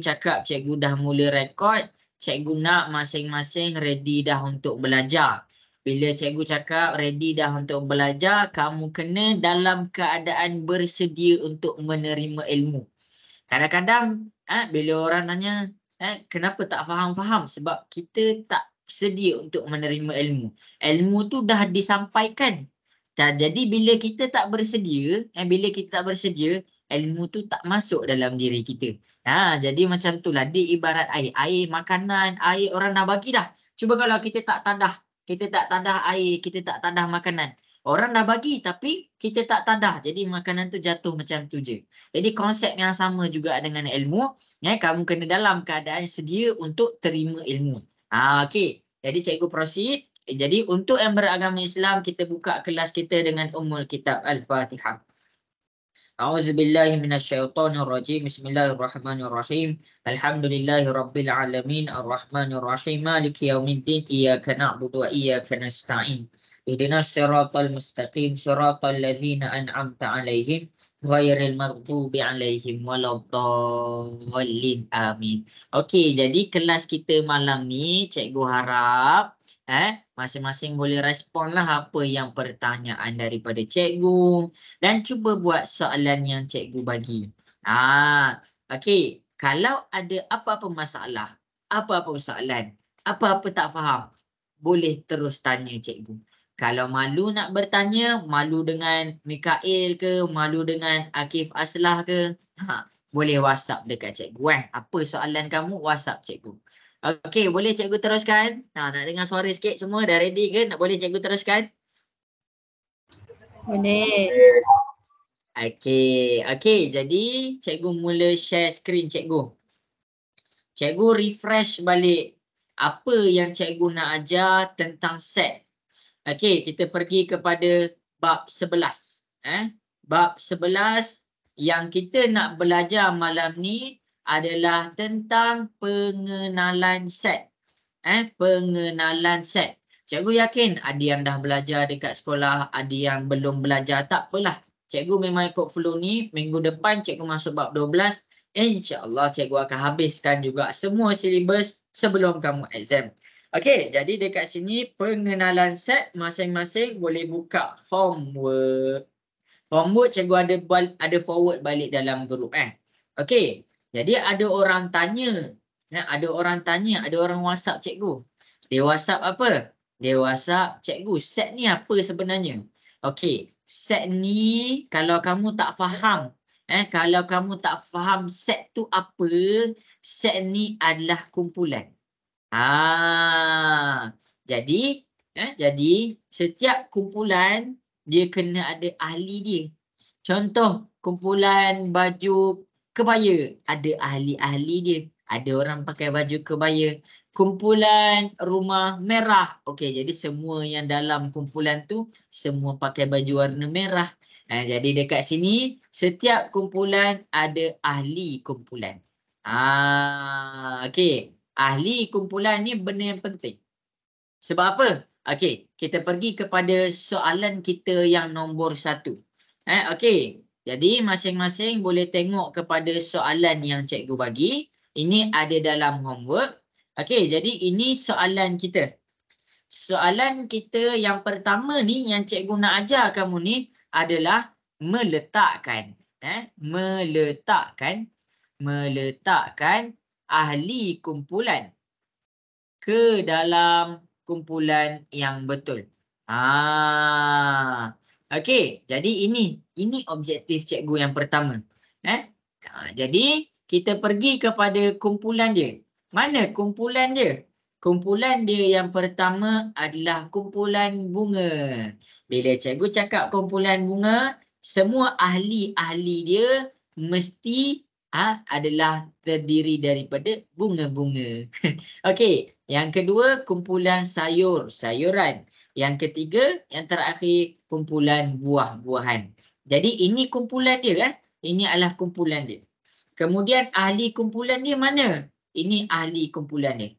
cakap cikgu dah mula rekod, cikgu nak masing-masing ready dah untuk belajar. Bila cikgu cakap ready dah untuk belajar, kamu kena dalam keadaan bersedia untuk menerima ilmu. Kadang-kadang bila orang tanya kenapa tak faham-faham, sebab kita tak sedia untuk menerima ilmu. Ilmu tu dah disampaikan. Jadi bila kita tak bersedia, ilmu tu tak masuk dalam diri kita. Jadi macam itulah, dia ibarat air. Air makanan, air orang dah bagi dah. Cuba kalau kita tak tadah air, kita tak tadah makanan. Orang dah bagi tapi kita tak tadah. Jadi makanan tu jatuh macam tu je. Jadi konsep yang sama juga dengan ilmu. Kamu kena dalam keadaan sedia untuk terima ilmu. Okey. Jadi cikgu proceed. Jadi untuk yang beragama Islam, kita buka kelas kita dengan Ummul Kitab Al-Fatihah. A'udzubillahi minasyaitonirrajim. Bismillahirrahmanirrahim. Alhamdulillahirabbil alamin arrahmanirrahim maliki yaumiddin iyyaka na'budu wa iyyaka nasta'in. Ihdinas siratal mustaqim siratal ladzina an'amta 'alaihim ghairil maghdubi alaihim waladdallin. Amin. Okey, jadi kelas kita malam ni cikgu harap masing-masing boleh respon lah apa yang pertanyaan daripada cikgu dan cuba buat soalan yang cikgu bagi. Okey, kalau ada apa-apa masalah, apa-apa soalan, apa-apa tak faham, boleh terus tanya cikgu. Kalau malu nak bertanya, malu dengan Mikail ke, malu dengan Akif Aslah ke, boleh WhatsApp dekat cikgu. Apa soalan kamu, WhatsApp cikgu. Okey, boleh cikgu teruskan? Nak dengar suara sikit semua, dah ready ke? Boleh cikgu teruskan? Boleh. Okey, jadi cikgu mula share screen cikgu. Cikgu refresh balik apa yang cikgu nak ajar tentang set. Okey, kita pergi kepada bab 11. Bab 11 yang kita nak belajar malam ni adalah tentang pengenalan set. Pengenalan set. Cikgu yakin ada yang dah belajar dekat sekolah, ada yang belum belajar, tak apalah. Cikgu memang ikut flow ni, minggu depan cikgu masuk bab 12. InsyaAllah cikgu akan habiskan juga semua silibus sebelum kamu exam. Okey, jadi dekat sini pengenalan set, masing-masing boleh buka homework. Homework cikgu ada forward balik dalam grup. Okey, jadi ada orang tanya, ada orang WhatsApp cikgu. Dia WhatsApp apa? Dia WhatsApp cikgu, set ni apa sebenarnya? Okey, set ni kalau kamu tak faham, set tu apa, set ni adalah kumpulan. Jadi setiap kumpulan dia kena ada ahli dia. Contoh kumpulan baju kebaya, ada ahli-ahli dia. Ada orang pakai baju kebaya. Kumpulan rumah merah. Okey, jadi semua yang dalam kumpulan tu semua pakai baju warna merah. Jadi dekat sini setiap kumpulan ada ahli kumpulan. Okey. Ahli kumpulan ni benda yang penting. Sebab apa? Okey, kita pergi kepada soalan kita yang nombor 1. Okey, jadi masing-masing boleh tengok kepada soalan yang cikgu bagi. Ini ada dalam homework. Okey, jadi ini soalan kita. Soalan kita yang pertama ni yang cikgu nak ajar kamu ni adalah meletakkan. Meletakkan ahli kumpulan ke dalam kumpulan yang betul. Okey, jadi ini objektif cikgu yang pertama. Jadi kita pergi kepada kumpulan dia. Mana kumpulan dia? Kumpulan dia yang pertama adalah kumpulan bunga. Bila cikgu cakap kumpulan bunga, semua ahli-ahli dia mesti adalah terdiri daripada bunga-bunga. Okey, yang kedua kumpulan sayur-sayuran. Yang ketiga, yang terakhir kumpulan buah-buahan. Jadi ini kumpulan dia Ini adalah kumpulan dia. Kemudian ahli kumpulan dia mana? Ini ahli kumpulan dia.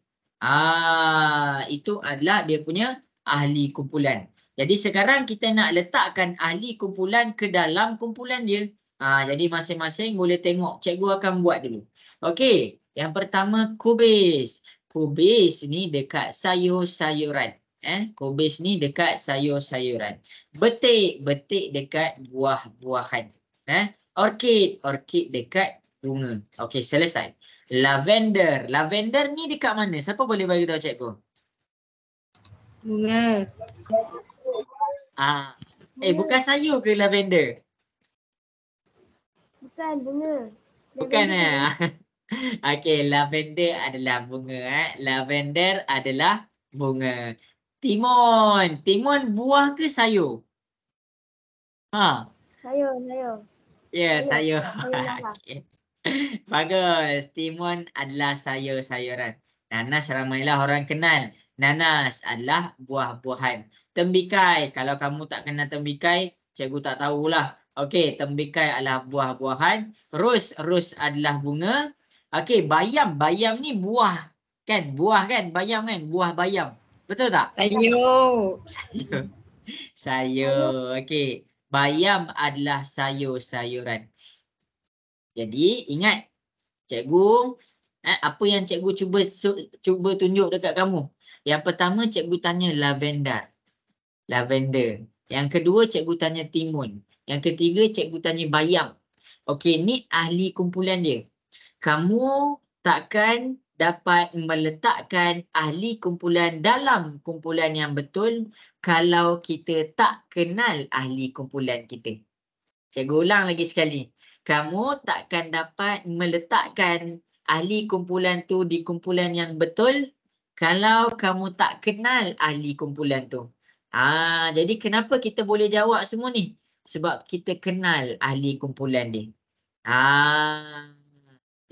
Itu adalah dia punya ahli kumpulan. Jadi sekarang kita nak letakkan ahli kumpulan ke dalam kumpulan dia. Jadi masing-masing boleh tengok. Cikgu akan buat dulu. Okey. Yang pertama kubis. Kubis ni dekat sayur-sayuran. Kubis ni dekat sayur-sayuran. Betik, betik dekat buah-buahan. Orkid, orkid dekat bunga. Okey, selesai. Lavender, lavender ni dekat mana? Siapa boleh bagi tahu cikgu? Bunga. Bukan sayur ke lavender? Bukan bunga. Bukan Lavender Okey, lavender adalah bunga. Lavender adalah bunga. Timun. Timun buah ke sayur? Sayur, sayur. Ya, sayur. Sayur merah. Okey. Bagus. Timun adalah sayur-sayuran. Nanas ramailah orang kenal. Nanas adalah buah-buahan. Tembikai. Kalau kamu tak kenal tembikai, cikgu tak tahulah. Okey, tembikai adalah buah-buahan. Ros adalah bunga. Okey, bayam. Bayam ni buah. Kan? Buah kan? Bayam kan? Buah bayam. Betul tak? Sayur. Sayur. Sayur. Okey. Bayam adalah sayur-sayuran. Jadi ingat cikgu apa yang cikgu cuba tunjuk dekat kamu. Yang pertama cikgu tanya lavender. Lavender. Yang kedua cikgu tanya timun. Yang ketiga cikgu tanya bayam. Okey, ni ahli kumpulan dia. Kamu takkan dapat meletakkan ahli kumpulan dalam kumpulan yang betul kalau kita tak kenal ahli kumpulan kita. Cikgu ulang lagi sekali. Kamu takkan dapat meletakkan ahli kumpulan tu di kumpulan yang betul kalau kamu tak kenal ahli kumpulan tu. Jadi kenapa kita boleh jawab semua ni? Sebab kita kenal ahli kumpulan dia.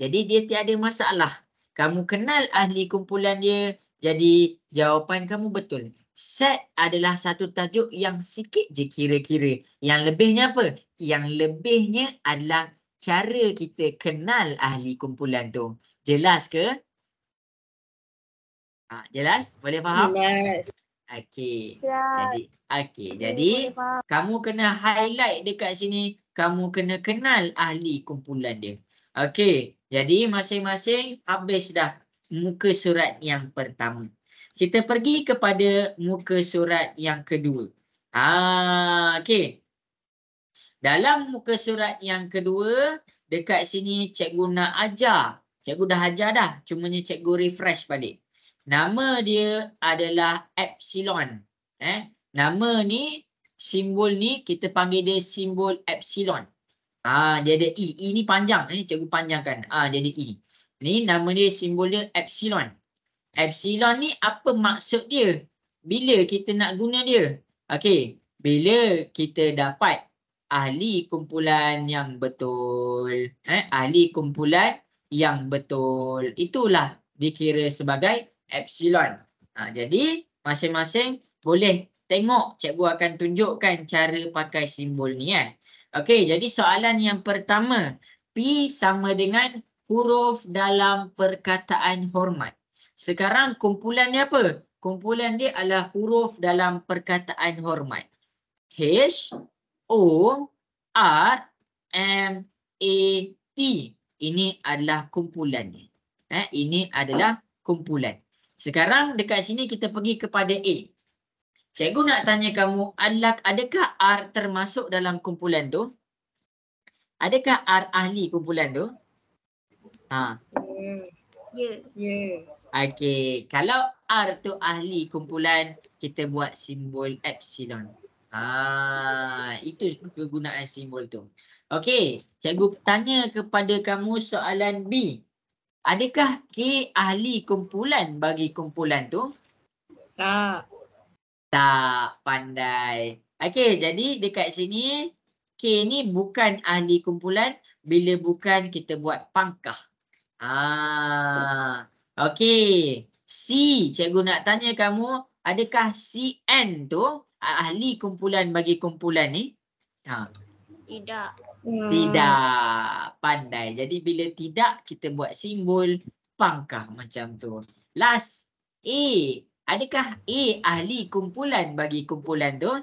Jadi dia tiada masalah. Kamu kenal ahli kumpulan dia, jadi jawapan kamu betul. Set adalah satu tajuk yang sikit je kira-kira. Yang lebihnya apa? Yang lebihnya adalah cara kita kenal ahli kumpulan tu. Jelas ke? Jelas? Boleh faham? Jelas. Okey. Jelas. Jadi kamu kena highlight dekat sini. Kamu kena kenal ahli kumpulan dia. Okey. Jadi masing-masing habis dah muka surat yang pertama. Kita pergi kepada muka surat yang kedua. Okey. Dalam muka surat yang kedua, dekat sini cikgu nak ajar. Cikgu dah ajar dah. Cumanya cikgu refresh balik. Nama dia adalah epsilon. Nama ni, simbol ni kita panggil dia simbol epsilon. Dia ada E. E ni panjang. Cikgu panjangkan. Dia ada E. Ni nama dia, simbol dia epsilon. Epsilon ni apa maksud dia? Bila kita nak guna dia? Okey. Bila kita dapat ahli kumpulan yang betul. Ahli kumpulan yang betul. Itulah dikira sebagai epsilon. Jadi masing-masing boleh tengok, cikgu akan tunjukkan cara pakai simbol ni. Okey, jadi soalan yang pertama. P sama dengan huruf dalam perkataan hormat. Sekarang kumpulan dia apa? Kumpulan dia adalah huruf dalam perkataan hormat. H, O, R, M, A, T. Ini adalah kumpulannya. Ini adalah kumpulan. Sekarang dekat sini kita pergi kepada A. Cikgu nak tanya kamu, adakah R termasuk dalam kumpulan tu? Adakah R ahli kumpulan tu? Ya. Okey, kalau R tu ahli kumpulan, kita buat simbol epsilon. Itu kegunaan simbol tu. Okey, cikgu tanya kepada kamu soalan B. Adakah K ahli kumpulan bagi kumpulan tu? Tak. Tak, pandai. Okey, jadi dekat sini K ni bukan ahli kumpulan. Bila bukan, kita buat pangkah. Okey. C, cikgu nak tanya kamu, adakah CN tu ahli kumpulan bagi kumpulan ni? Tidak. Tidak. Pandai. Jadi bila tidak, kita buat simbol pangkah macam tu. Last, A. Adakah A ahli kumpulan bagi kumpulan tu?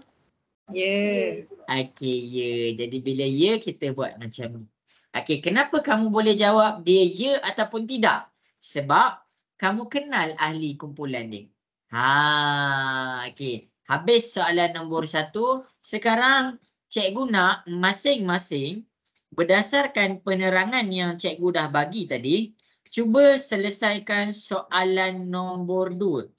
Ya. Okey, ya. Jadi bila ya, kita buat macam ni. Okey, kenapa kamu boleh jawab dia ya ataupun tidak? Sebab kamu kenal ahli kumpulan dia. Okey. Habis soalan nombor 1. Sekarang cikgu nak masing-masing berdasarkan penerangan yang cikgu dah bagi tadi, cuba selesaikan soalan nombor 2.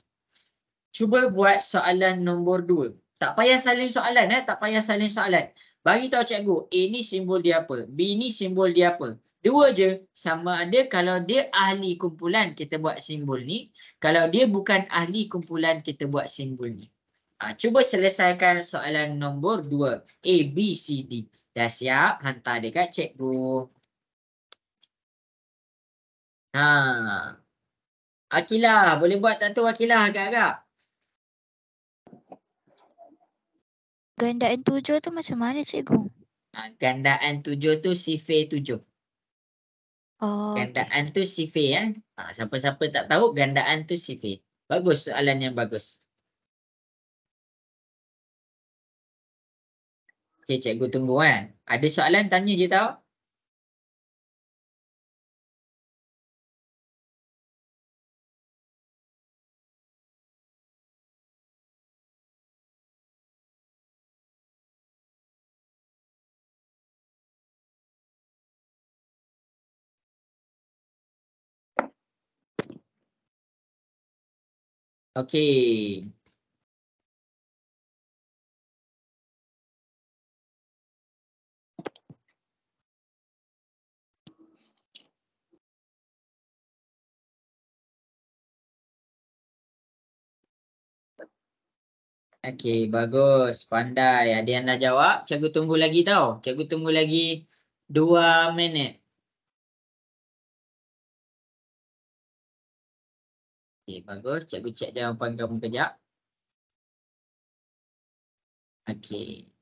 Cuba buat soalan nombor 2. Tak payah salin soalan, tak payah salin soalan. Bagi tahu cikgu, A ni simbol dia apa, B ni simbol dia apa. Dua je, sama ada kalau dia ahli kumpulan kita buat simbol ni, kalau dia bukan ahli kumpulan kita buat simbol ni. Cuba selesaikan soalan nombor 2. A, B, C, D. Dah siap? Hantar dekat cikgu. Akilah, boleh buat tak tu Akilah agak-agak? Gandaan 7 tu macam mana cikgu? Gandaan 7 tu sifir 7. Oh, Gandaan tu sifir. Siapa-siapa tak tahu gandaan tu sifir. Bagus, soalan yang bagus. Okey, cikgu tunggu Ada soalan tanya je tau. Okey. Okey, bagus. Pandai. Ada yang dah jawab. Cikgu tunggu lagi tau. Cikgu tunggu lagi 2 minit. Okey, bagus. Cikgu cek jawapan kamu kejap. Okey.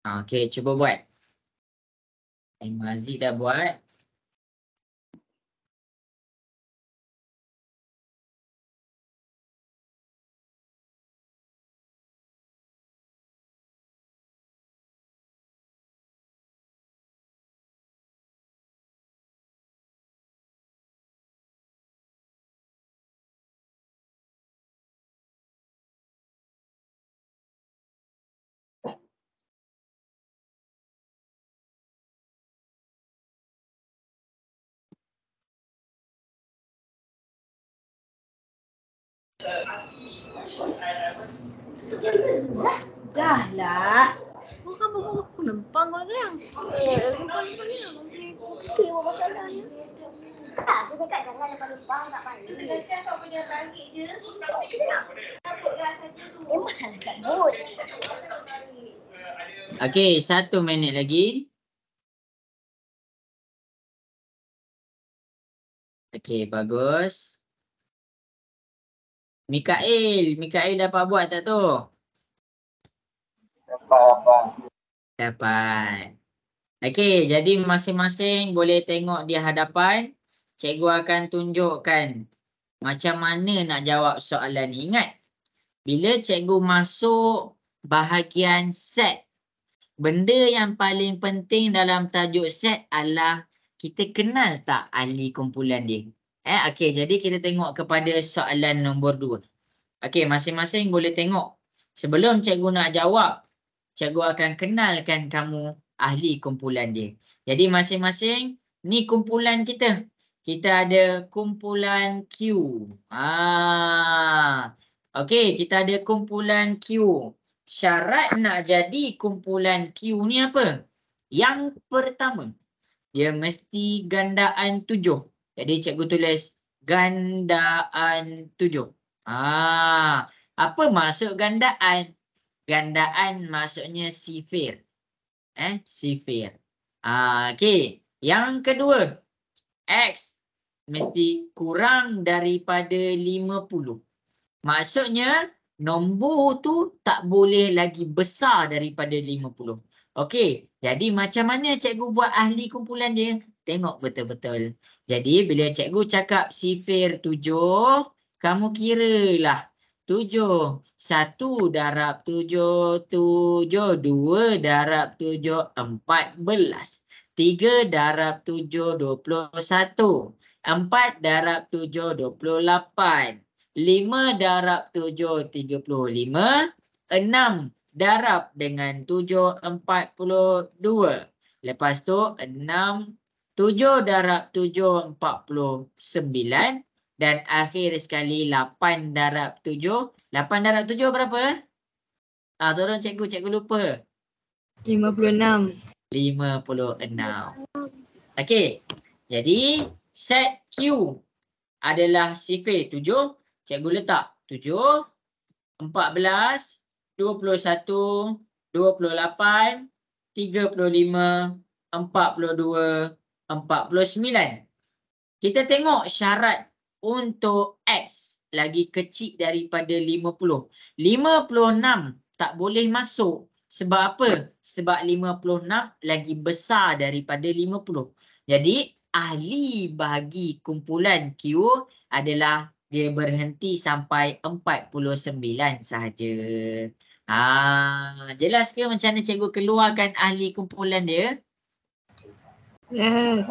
Okey, cuba buat. Mazi dah buat. Dah lah. Kau kan bawa penempang kau yang. Penempang yang. Okey, apa masalahnya? Tak, dia cakap jangan ada penumpang tak panik. Kita cakap punya lagi je. Takutlah saja tu. Memanglah kat bot. Okey, 1 minit lagi. Okey, bagus. Mikael dapat buat tak tu? Dapat. Okey, jadi masing-masing boleh tengok di hadapan. Cikgu akan tunjukkan macam mana nak jawab soalan ni. Ingat, bila cikgu masuk bahagian set, benda yang paling penting dalam tajuk set adalah kita kenal tak ahli kumpulan dia. Okey, jadi kita tengok kepada soalan nombor 2. Okey, masing-masing boleh tengok. Sebelum cikgu nak jawab, cikgu akan kenalkan kamu ahli kumpulan dia. Jadi masing-masing ni kumpulan kita. Kita ada kumpulan Q. Okey, kita ada kumpulan Q. Syarat nak jadi kumpulan Q ni apa? Yang pertama, dia mesti gandaan 7. Jadi cikgu tulis gandaan 7. Apa maksud gandaan? Gandaan maksudnya sifir. Sifir. Okey. Yang kedua, X mesti kurang daripada 50. Maksudnya nombor tu tak boleh lagi besar daripada 50. Okey. Jadi macam mana cikgu buat ahli kumpulan dia? Tengok betul-betul. Jadi bila cikgu cakap sifir 7, kamu kiralah 7. 1 darab 7, 7. 2 darab 7, 14. 3 darab 7, 21. 4 darab 7, 28. 5 darab 7, 35. 6 darab dengan 7, 42. Lepas tu 6, 7 darab 7, 49. Dan akhir sekali 8 darab 7. 8 darab 7 berapa? Tolong cikgu lupa. 56. 56. Okey. Jadi set Q adalah sifir 7. Cikgu letak 7, 14, 21, 28, 35, 42, 49. Kita tengok syarat untuk X lagi kecil daripada 50. 56 tak boleh masuk. Sebab apa? Sebab 56 lagi besar daripada 50. Jadi ahli bagi kumpulan Q adalah dia berhenti sampai 49 sahaja. Jelas ke macam mana cikgu keluarkan ahli kumpulan dia? Yes.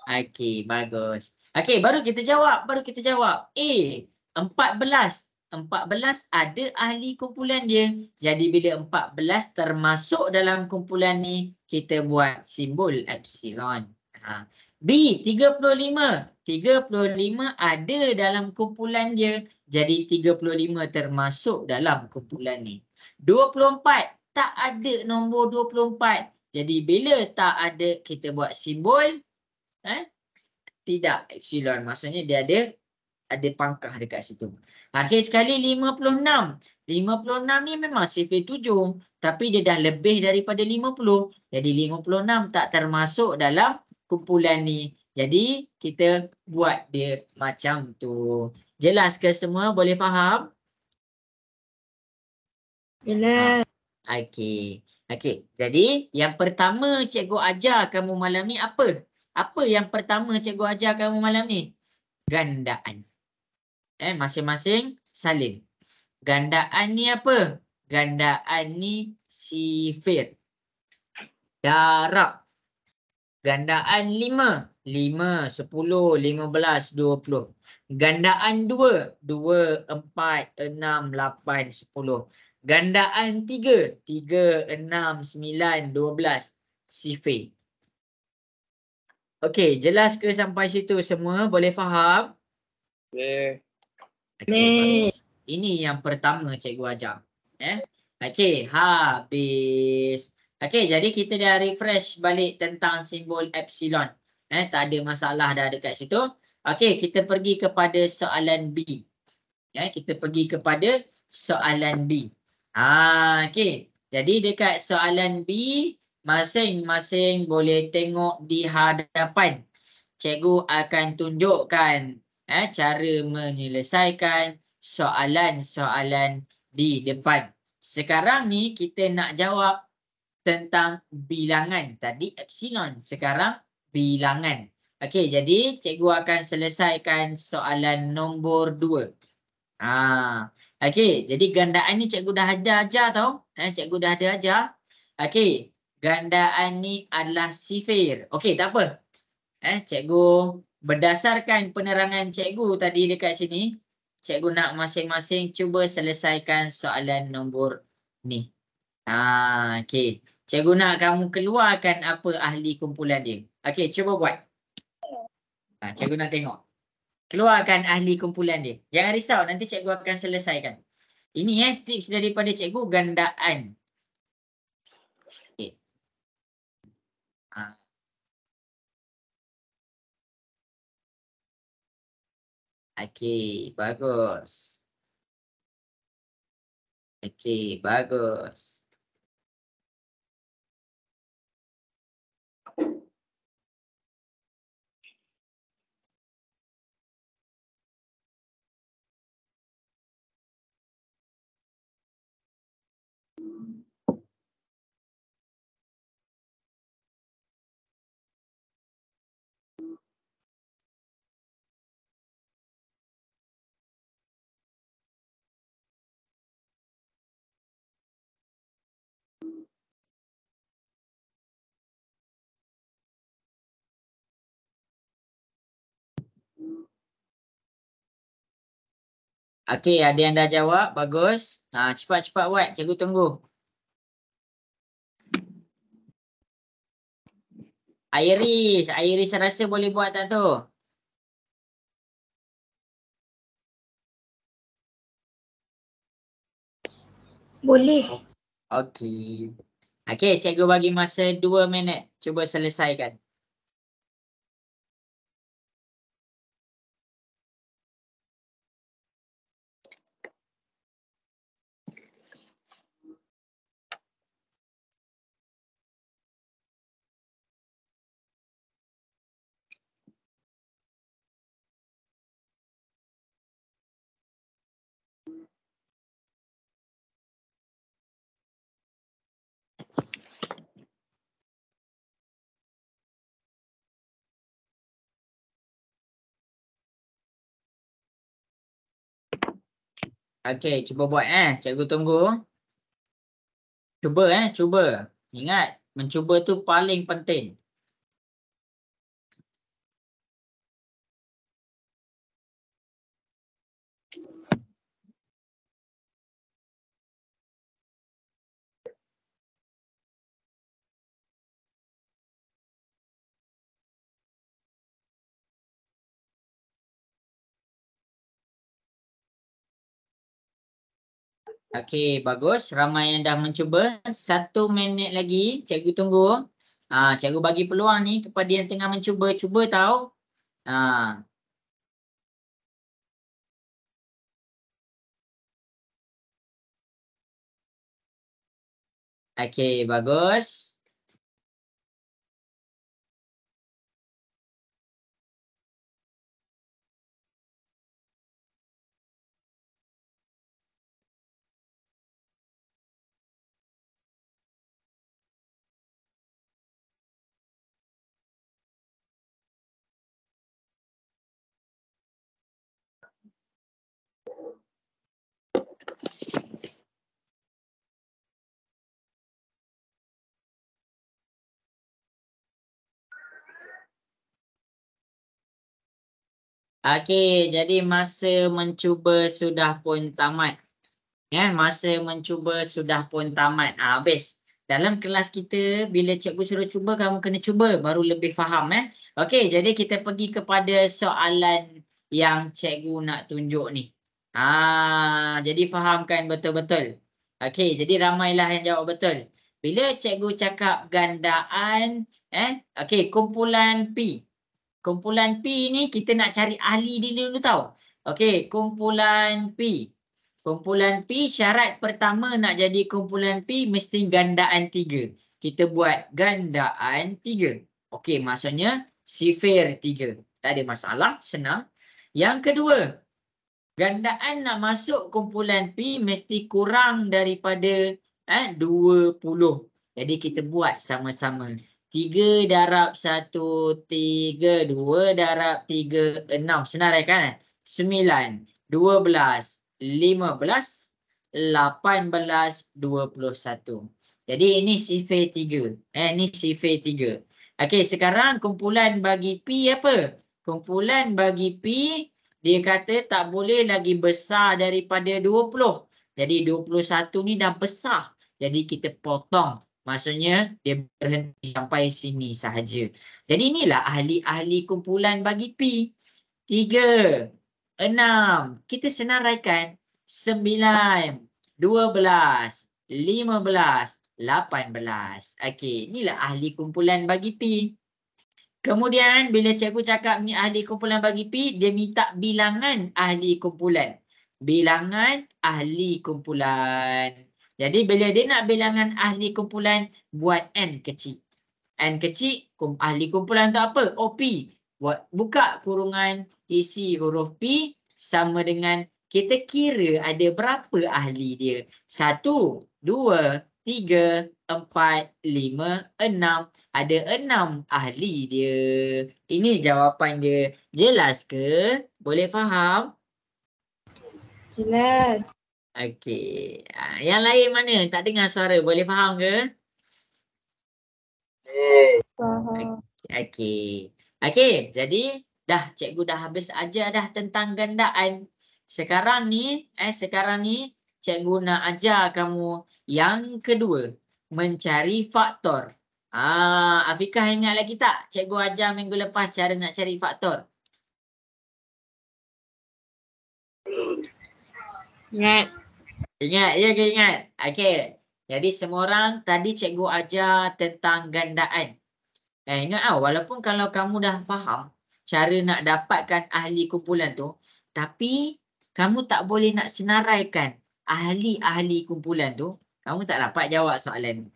Okey, bagus. Okey, baru kita jawab. A, 14. 14 ada ahli kumpulan dia. Jadi bila 14 termasuk dalam kumpulan ni, kita buat simbol epsilon. B, 35. 35 ada dalam kumpulan dia. Jadi 35 termasuk dalam kumpulan ni. 24 tak ada nombor 24. Jadi bila tak ada, kita buat simbol tidak epsilon. Maksudnya dia ada pangkah dekat situ. Akhir sekali 56. 56 ni memang sifir 7. Tapi dia dah lebih daripada 50. Jadi 56 tak termasuk dalam kumpulan ni. Jadi kita buat dia macam tu. Jelas ke semua? Boleh faham? Jelas. Okey. Jadi yang pertama cikgu ajar kamu malam ni apa? Apa yang pertama cikgu ajar kamu malam ni? Gandaan. Masing-masing salin. Gandaan ni apa? Gandaan ni sifir. Darab. Gandaan 5. 5, 10, 15, 20. Gandaan 2. 2, 4, 6, 8, 10. Gandaan 3. 3, 6, 9, 12. Sifir. Okey, jelas ke sampai situ semua? Boleh faham? Boleh. Okay, ini yang pertama cikgu ajar. Okey, habis. Okey, jadi kita dah refresh balik tentang simbol epsilon. Tak ada masalah dah dekat situ. Okey, kita pergi kepada soalan B. Kita pergi kepada soalan B. Okey. Jadi dekat soalan B, masing-masing boleh tengok di hadapan. Cikgu akan tunjukkan cara menyelesaikan soalan-soalan di depan. Sekarang ni kita nak jawab tentang bilangan. Tadi epsilon, sekarang bilangan. Okey, jadi cikgu akan selesaikan soalan nombor 2. Okey, jadi gandaan ni cikgu dah ada ajar tau. Cikgu dah ada ajar. Okey, gandaan ni adalah sifir. Okey, tak apa. Cikgu berdasarkan penerangan cikgu tadi dekat sini, cikgu nak masing-masing cuba selesaikan soalan nombor ni. Okey. Cikgu nak kamu keluarkan apa ahli kumpulan dia. Okey, cuba buat. Cikgu nak tengok. Keluarkan ahli kumpulan dia. Jangan risau, nanti cikgu akan selesaikan. Ini tips daripada cikgu gandaan. Okay. Okey, bagus. Okey, bagus. Okey, ada yang dah jawab. Bagus. Cepat-cepat buat. Cikgu tunggu. Iris rasa boleh buat tak tu? Boleh. Okey. Okey, cikgu bagi masa 2 minit. Cuba selesaikan. Okey, cuba buat Cikgu tunggu. Cuba. Ingat, mencuba tu paling penting. Okey, bagus. Ramai yang dah mencuba. 1 minit lagi. Cikgu tunggu. Cikgu bagi peluang ni kepada yang tengah mencuba. Cuba tahu. Okey, bagus. Okey, jadi masa mencuba sudah pun tamat. Masa mencuba sudah pun tamat. Habis. Dalam kelas kita, bila cikgu suruh cuba, kamu kena cuba. Baru lebih faham. Okey, jadi kita pergi kepada soalan yang cikgu nak tunjuk ni. Jadi fahamkan betul-betul. Okey, jadi ramailah yang jawab betul. Bila cikgu cakap gandaan, okey, kumpulan P. Kumpulan P ni kita nak cari ahli dia dulu tahu. Okey, kumpulan P. Kumpulan P syarat pertama nak jadi kumpulan P mesti gandaan 3. Kita buat gandaan 3. Okey, maksudnya sifir 3. Tak ada masalah, senang. Yang kedua, gandaan nak masuk kumpulan P mesti kurang daripada 20. Jadi kita buat sama-sama. 3 darab 1, 3, 2 darab 3, 6. Senang kan? 9, 12, 15, 18, 21. Jadi ini sifir 3. Ini sifir 3. Okey, sekarang kumpulan bagi P apa? Kumpulan bagi P, dia kata tak boleh lagi besar daripada 20. Jadi 21 ni dah besar. Jadi kita potong. Maksudnya dia berhenti sampai sini sahaja. Jadi inilah ahli-ahli kumpulan bagi P. 3, 6. Kita senaraikan. 9, 12, 15, 18. Okey, inilah ahli kumpulan bagi P. Kemudian bila cikgu cakap ni ahli kumpulan bagi P, dia minta bilangan ahli kumpulan. Bilangan ahli kumpulan. Jadi bila dia nak bilangan ahli kumpulan, buat N kecil. N kecil, ahli kumpulan tu apa? OP. Buka kurungan, isi huruf P sama dengan kita kira ada berapa ahli dia. 1, 2, 3, 4, 5, 6. Ada 6 ahli dia. Ini jawapan dia. Jelas ke? Boleh faham? Jelas. Okey. Yang lain mana? Tak dengar suara. Boleh faham ke? Faham. Okey. Okey, jadi cikgu dah habis ajar dah tentang gandaan. sekarang ni cikgu nak ajar kamu yang kedua, mencari faktor. Afikah ingat lagi tak? Cikgu ajar minggu lepas cara nak cari faktor. Ingat. Ingat, ya ke ingat? Okey. Jadi semua orang tadi cikgu ajar tentang gandaan. Ingat walaupun kalau kamu dah faham cara nak dapatkan ahli kumpulan tu, tapi kamu tak boleh nak senaraikan ahli-ahli kumpulan tu, kamu tak dapat jawab soalan.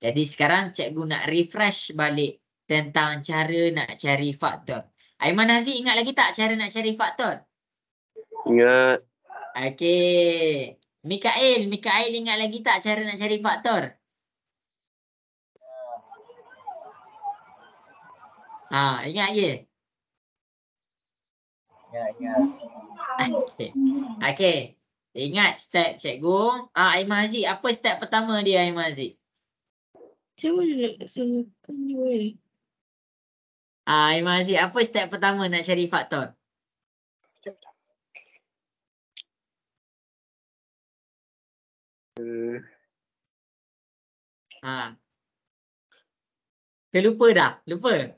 Jadi sekarang cikgu nak refresh balik tentang cara nak cari faktor. Aiman Haziq ingat lagi tak cara nak cari faktor? Ingat. Okey. Mikael ingat lagi tak cara nak cari faktor? Ingat je? Ingat. Okey. Ingat step cikgu. Aiman Haziq, apa step pertama dia Aiman Haziq? Macam mana nak samakan ni? Aiman Haziq, apa step pertama nak cari faktor? Lupa dah? Lupa?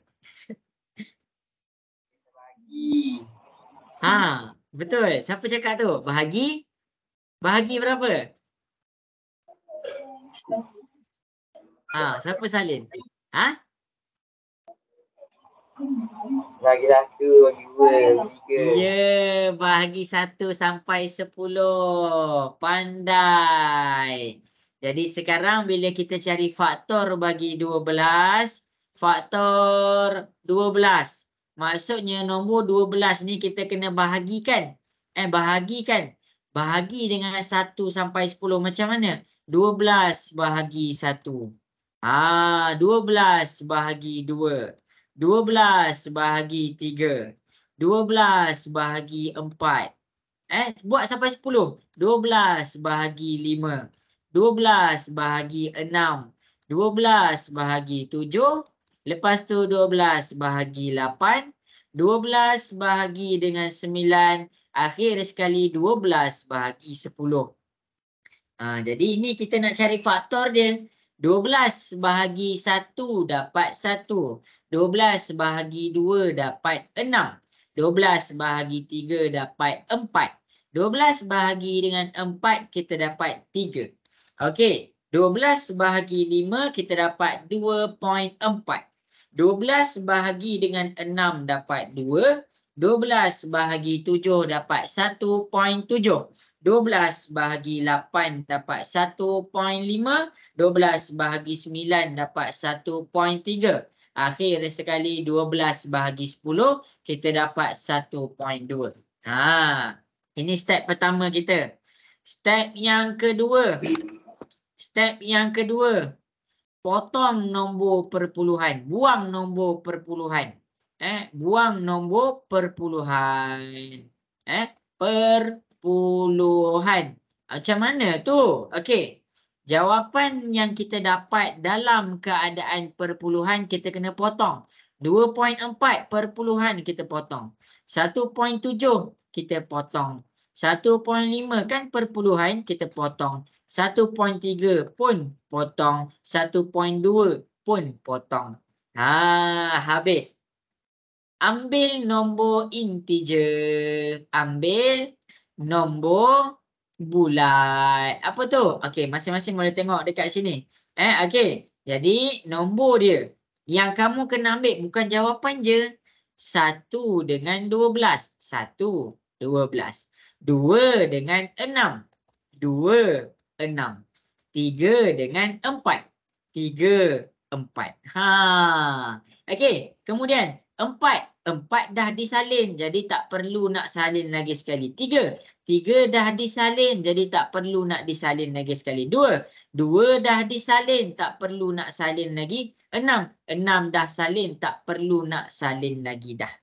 Betul. Siapa cakap tu? Bahagi? Bahagi berapa? Siapa salin? Bagi 1, bagi 2, bagi 3. Ya, bahagi 1 sampai 10. Pandai. Jadi sekarang bila kita cari faktor bagi 12, faktor 12. Maksudnya nombor 12 ni kita kena bahagikan. Bahagikan. Bahagi dengan 1 sampai 10 macam mana? 12 bahagi 1. 12 bahagi 2. 12 bahagi 3. 12 bahagi 4. Buat sampai 10. 12 bahagi 5. 12 bahagi 6. 12 bahagi 7. Lepas tu 12 bahagi 8. 12 bahagi dengan 9. Akhir sekali 12 bahagi 10. Jadi ini kita nak cari faktor dia. 12 bahagi 1 dapat 1. 12 bahagi 2 dapat 6. 12 bahagi 3 dapat 4. 12 bahagi dengan 4 kita dapat 3. Okey, 12 bahagi 5 kita dapat 2.4. 12 bahagi dengan 6 dapat 2. 12 bahagi 7 dapat 1.7. 12 bahagi 8 dapat 1.5. 12 bahagi 9 dapat 1.3. Akhir sekali 12 bahagi 10 kita dapat 1.2. Ini step pertama kita. Step yang kedua. Potong nombor perpuluhan. Buang nombor perpuluhan. Buang nombor perpuluhan. Perpuluhan. Macam mana tu? Okey. Jawapan yang kita dapat dalam keadaan perpuluhan kita kena potong. 2.4 perpuluhan kita potong. 1.7 kita potong. 1.5 kan perpuluhan kita potong. 1.3 pun potong. 1.2 pun potong. Habis. Ambil nombor integer. Ambil nombor bulat. Apa tu? Okey, masing-masing boleh tengok dekat sini. Okey. Jadi nombor dia yang kamu kena ambil bukan jawapan je. 1 dengan 12. 1, 12. 2 dengan 6. 2, 6. 3 dengan 4. 3, 4. Okey, kemudian 4 dah disalin jadi tak perlu nak salin lagi sekali. 3 dah disalin jadi tak perlu nak disalin lagi sekali. 2 dah disalin tak perlu nak salin lagi. 6 dah salin tak perlu nak salin lagi dah.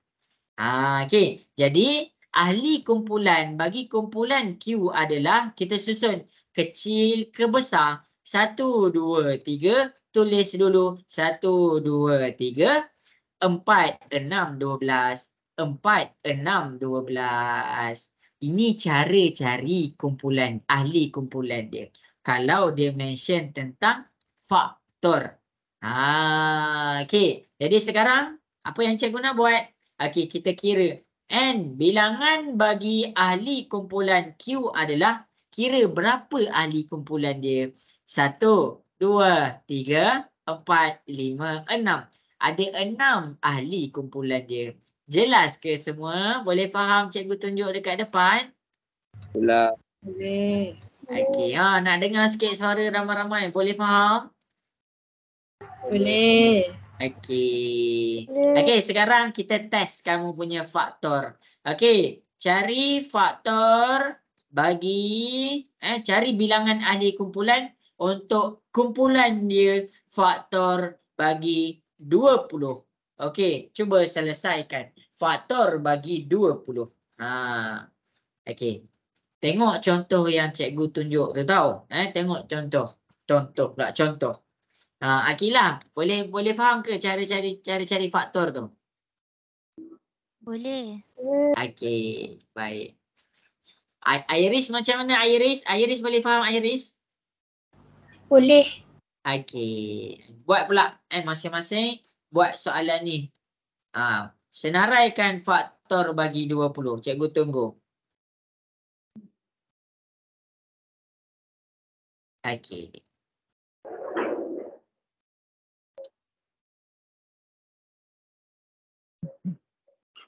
Okey, jadi ahli kumpulan bagi kumpulan Q adalah kita susun kecil ke besar. 1, 2, 3. Tulis dulu 1, 2, 3. 4, 6, 12. 4, 6, 12. Ini cara cari kumpulan, ahli kumpulan dia. Kalau dia mention tentang faktor. Okey. Jadi sekarang apa yang cikgu nak buat? Okey, kita kira. N bilangan bagi ahli kumpulan Q adalah kira berapa ahli kumpulan dia. 1, 2, 3, 4, 5, 6. Ada 6 ahli kumpulan dia. Jelas ke semua? Boleh faham cikgu tunjuk dekat depan? Pula. Boleh. Okey, nak dengar sikit suara ramai-ramai. Boleh faham? Boleh. Okey. Okey, sekarang kita test kamu punya faktor. Okey, cari faktor bagi cari bilangan ahli kumpulan untuk kumpulan dia faktor bagi 20. Okey, cuba selesaikan. Faktor bagi 20. Okey. Tengok contoh yang cikgu tunjuk tu tahu. Tengok contoh. Contoh pula contoh. Akilah, boleh faham ke cara cari faktor tu? Boleh. Okey, baik. Iris macam mana Iris? Iris boleh faham Iris? Boleh. Okey. Buat pula masing-masing buat soalan ni. Senaraikan faktor bagi 20. Cikgu tunggu. Okey.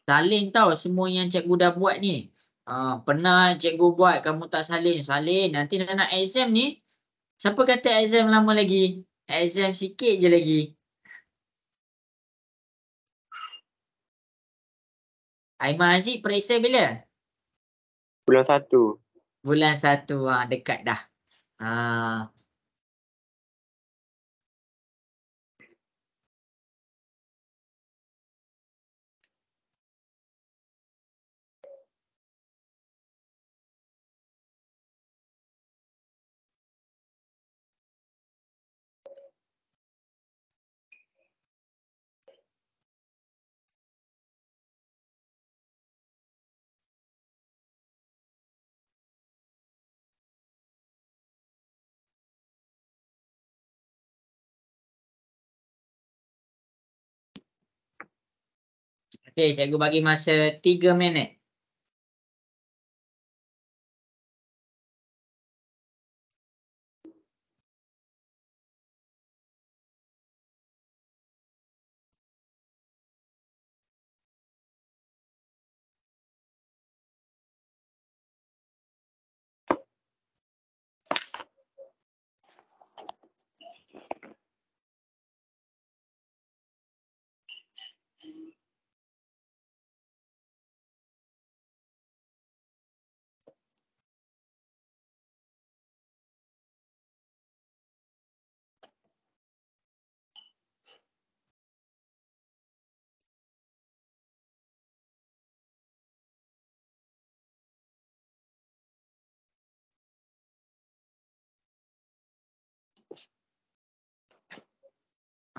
Salin tahu semua yang cikgu dah buat ni. Pernah cikgu buat kamu tak salin. Salin. Nanti nak exam ni. Siapa kata exam lama lagi? Exam sikit je lagi. Aiman Aziz periksa bila? Bulan 1. Bulan 1. Dekat dah. Okey, cikgu bagi masa 3 minit.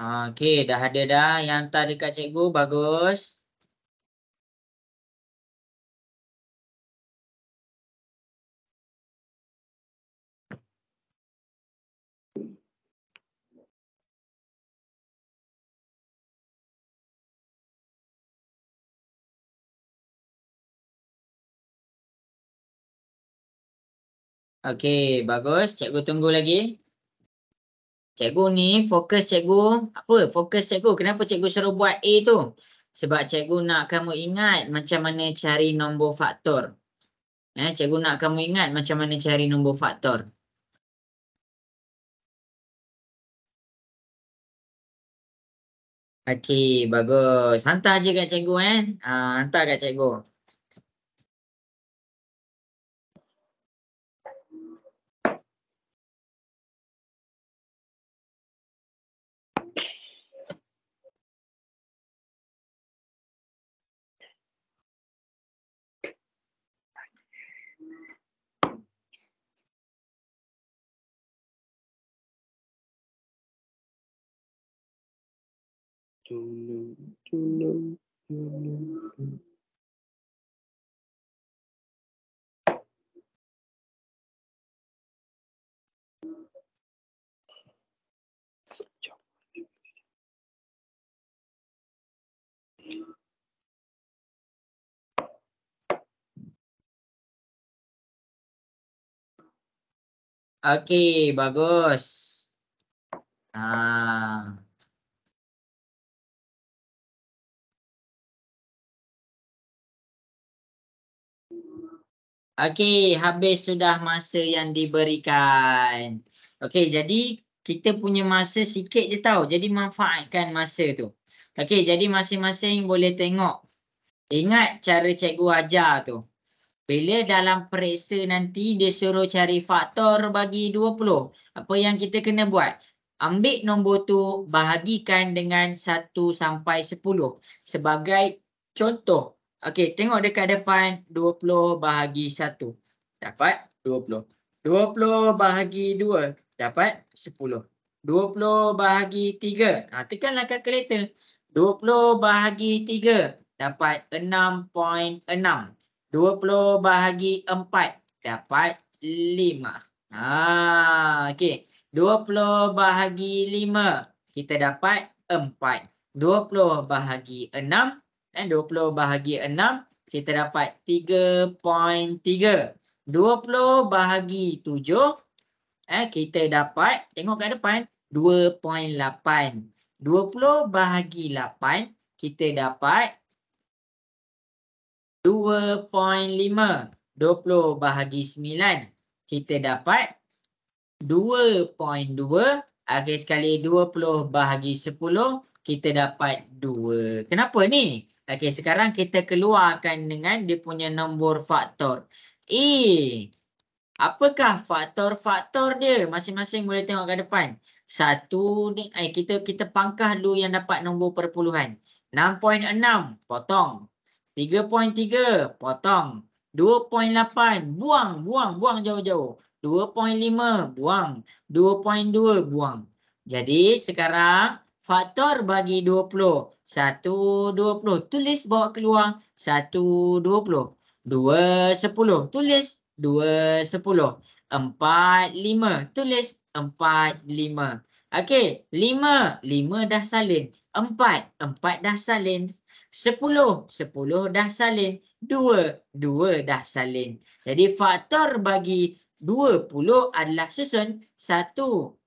Okey, dah ada dah yang hantar dekat cikgu. Bagus. Okey, bagus. Cikgu tunggu lagi. Cikgu ni fokus cikgu. Apa? Fokus cikgu. Kenapa cikgu suruh buat A tu? Sebab cikgu nak kamu ingat macam mana cari nombor faktor. Cikgu nak kamu ingat macam mana cari nombor faktor. Okey, bagus. Hantar je kat cikgu hantar kat cikgu. Okey, bagus. Ah. Okey, habis sudah masa yang diberikan. Okey, jadi kita punya masa sikit je tau. Jadi manfaatkan masa tu. Okey, jadi masing-masing boleh tengok. Ingat cara cikgu ajar tu. Bila dalam periksa nanti dia suruh cari faktor bagi 20. Apa yang kita kena buat? Ambil nombor tu, bahagikan dengan 1 sampai 10. Sebagai contoh. Okey, tengok dekat depan 20 bahagi 1. Dapat 20. 20 bahagi 2. Dapat 10. 20 bahagi 3. Tekanlah kalkulator. 20 bahagi 3. Dapat 6.6. 20 bahagi 4 dapat 5. Okey. 20 bahagi 5 kita dapat 4. 20 bahagi 6 20 bahagi 6 kita dapat 3.3. 20 bahagi 7 kita dapat tengok kat depan 2.8. 20 bahagi 8 kita dapat 2.5. 20 bahagi 9 kita dapat 2.2. Akhir sekali 20 bahagi 10 kita dapat 2. Kenapa ni? Okey, sekarang kita keluarkan dengan dia punya nombor faktor. Apakah faktor-faktor dia? Masing-masing boleh tengok kat depan. Satu ni kita pangkah dulu yang dapat nombor perpuluhan. 6.6 potong. 3.3 potong. 2.8 buang jauh-jauh. 2.5 buang. 2.2 buang. Jadi sekarang faktor bagi 20. 1 20 tulis bawa keluar. 1 20. 2 10 tulis 2 10. 4 5 tulis 4 5. Okey, 5 dah salin. 4 dah salin. 10 dah salin. 2 dah salin. Jadi faktor bagi 20 adalah susun 1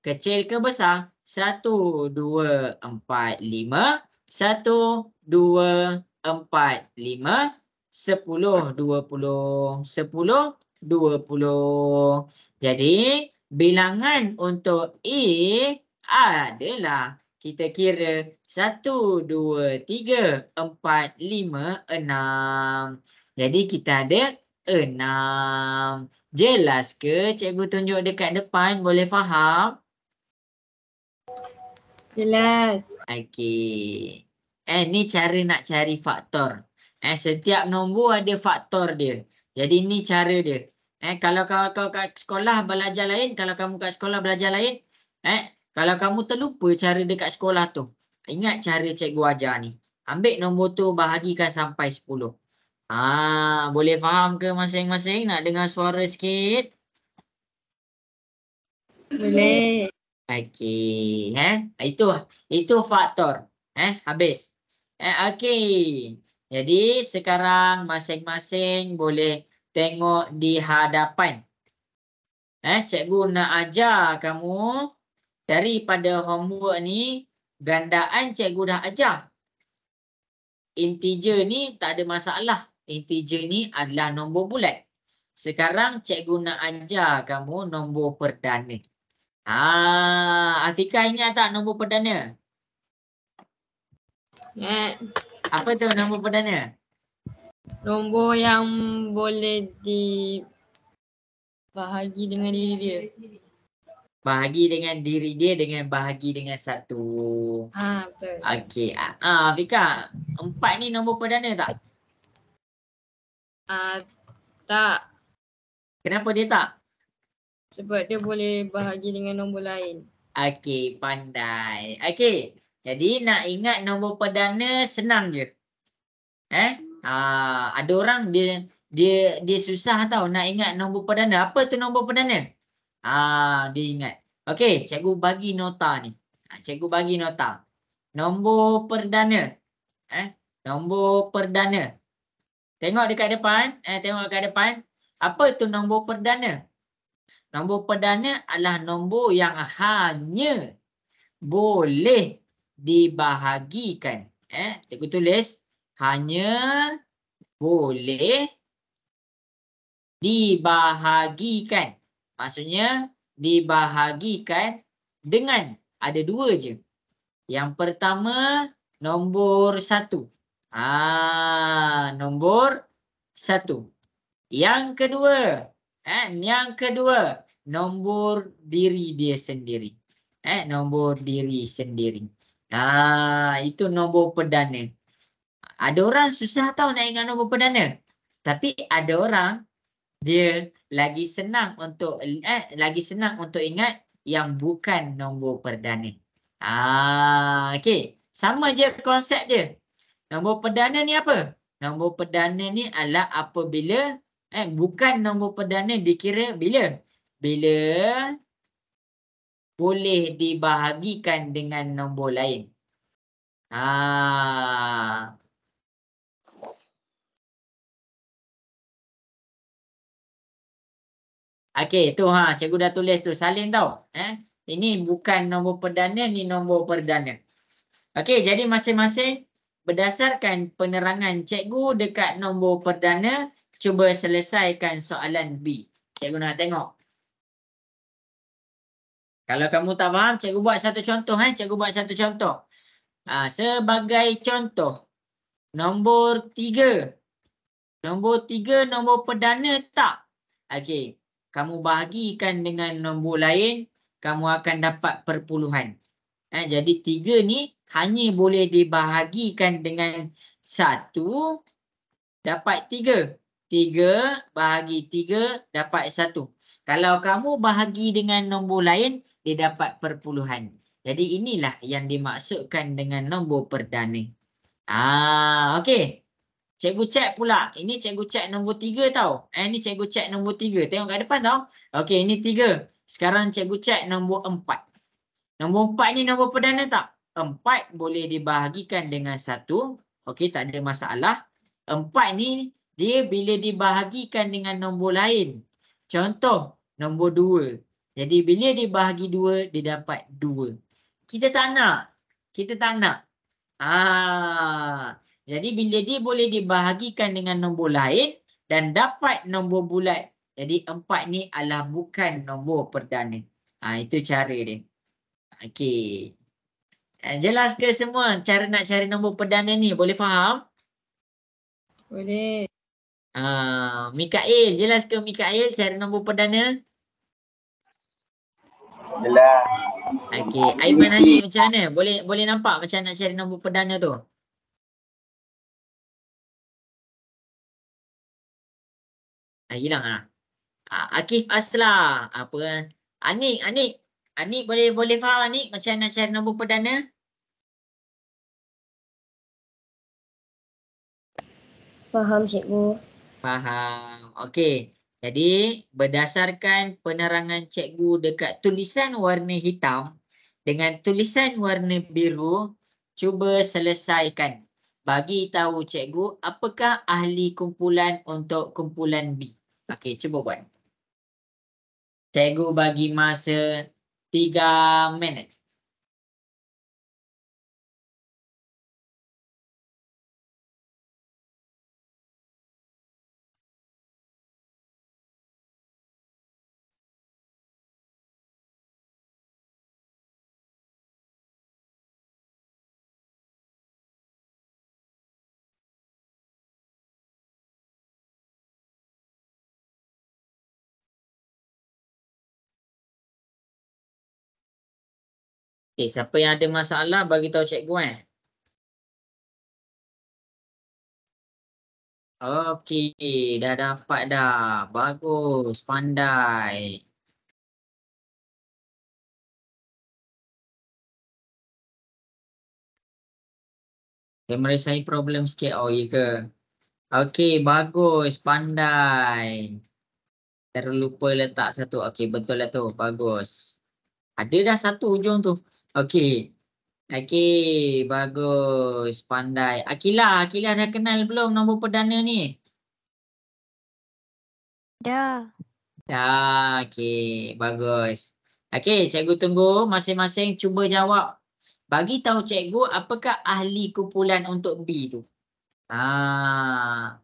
kecil ke besar. 1 2 4 5. 1 2 4 5. 10 20 10 20. Jadi bilangan untuk adalah kita kira 1 2 3 4 5 6. Jadi kita ada 6. Jelas ke cikgu tunjuk dekat depan, boleh faham? Jelas. Okey. Ni cara nak cari faktor. Setiap nombor ada faktor dia. Jadi ni cara dia. Kalau kau kat sekolah belajar lain, kalau kamu kat sekolah belajar lain, kalau kamu terlupa cara dekat sekolah tu, ingat cara cikgu ajar ni. Ambil nombor tu bahagikan sampai 10. Boleh faham ke masing-masing? Nak dengar suara sikit? Boleh. Okey, itu faktor. Habis. Okey. Jadi sekarang masing-masing boleh tengok di hadapan. Cikgu nak ajar kamu daripada homework ni, gandaan cikgu dah ajar. Integer ni tak ada masalah. Integer ni adalah nombor bulat. Sekarang cikgu nak ajar kamu nombor perdana. Afiqah ingat tak nombor perdana? Apa tu nombor perdana? Nombor yang boleh dibahagi dengan diri dia. Bahagi dengan diri dia dengan bahagi dengan 1. Betul. Okey. Afiqah, 4 ni nombor perdana tak? Tak. Kenapa dia tak? Sebab dia boleh bahagi dengan nombor lain. Okey, pandai. Okey. Jadi nak ingat nombor perdana senang je. Ada orang dia susah tau nak ingat nombor perdana. Apa tu nombor perdana? Dia ingat. Okey, cikgu bagi nota ni. Cikgu bagi nota. Nombor perdana. Nombor perdana. Tengok dekat depan. Tengok dekat depan. Apa tu nombor perdana? Nombor perdana adalah nombor yang hanya boleh dibahagikan. Cikgu tulis hanya boleh dibahagikan. Maksudnya dibahagikan dengan ada dua je. Yang pertama nombor 1. Nombor 1. Yang kedua nombor diri dia sendiri. Nombor diri sendiri. Itu nombor perdana. Ada orang susah tahu nak ingat nombor perdana. Tapi ada orang dia lagi senang untuk ingat yang bukan nombor perdana. Okey, sama je konsep dia. Nombor perdana ni apa? Nombor perdana ni adalah apabila bukan nombor perdana dikira bila boleh dibahagikan dengan nombor lain. Okey, tu cikgu dah tulis tu. Salin tau. Ini bukan nombor perdana, ni nombor perdana. Okey, jadi masing-masing berdasarkan penerangan cikgu dekat nombor perdana, cuba selesaikan soalan B. Cikgu nak tengok. Kalau kamu tak faham, cikgu buat satu contoh. Cikgu buat satu contoh. Sebagai contoh, nombor 3. Nombor 3 nombor perdana tak? Okey, kamu bahagikan dengan nombor lain, kamu akan dapat perpuluhan. Jadi 3 ni hanya boleh dibahagikan dengan 1, dapat 3. 3 bahagi 3 dapat 1. Kalau kamu bahagi dengan nombor lain, dia dapat perpuluhan. Jadi inilah yang dimaksudkan dengan nombor perdana. Okey. Cikgu cek pula. Ini cikgu cek nombor 3 tau. Ini cikgu cek nombor 3. Tengok kat depan tau. Okey, ini 3. Sekarang cikgu cek nombor 4. Nombor 4 ni nombor perdana tak? 4 boleh dibahagikan dengan 1. Okey, tak ada masalah. 4 ni dia bila dibahagikan dengan nombor lain. Contoh, nombor 2. Jadi bila dibahagi 2, dia dapat 2. Kita tak nak. Jadi bila dia boleh dibahagikan dengan nombor lain dan dapat nombor bulat. Jadi 4 ni adalah bukan nombor perdana. Itu cara dia. Okey. Jelas ke semua cara nak cari nombor perdana ni? Boleh faham? Boleh. Mikael, jelas ke Mikael cari nombor perdana? Jelas. Okey, Aiman Haji macam mana? Boleh nampak macam nak cari nombor perdana tu? Hilang lah. Akif Aslah. Apa? Anik boleh faham Anik macam nak cari nombor perdana? Faham cikgu. Faham. Okey. Jadi berdasarkan penerangan cikgu dekat tulisan warna hitam dengan tulisan warna biru, cuba selesaikan. Bagi tahu cikgu apakah ahli kumpulan untuk kumpulan B. Okey, cuba buat. Cikgu bagi masa 3 minit. Okey, siapa yang ada masalah bagi tahu cikgu Okey, dah dapat dah. Bagus, pandai. Kamera saya problem sikit. Oh, iya ke? Okey, bagus, pandai. Terlupa letak satu. Okey, betul lah tu. Bagus. Ada dah satu ujung tu. Okey. Okey, bagus, pandai. Akilah dah kenal belum nombor perdana ni? Dah. Okey, bagus. Okey, cikgu tunggu masing-masing cuba jawab. Bagi tahu cikgu apakah ahli kumpulan untuk B tu? Ah.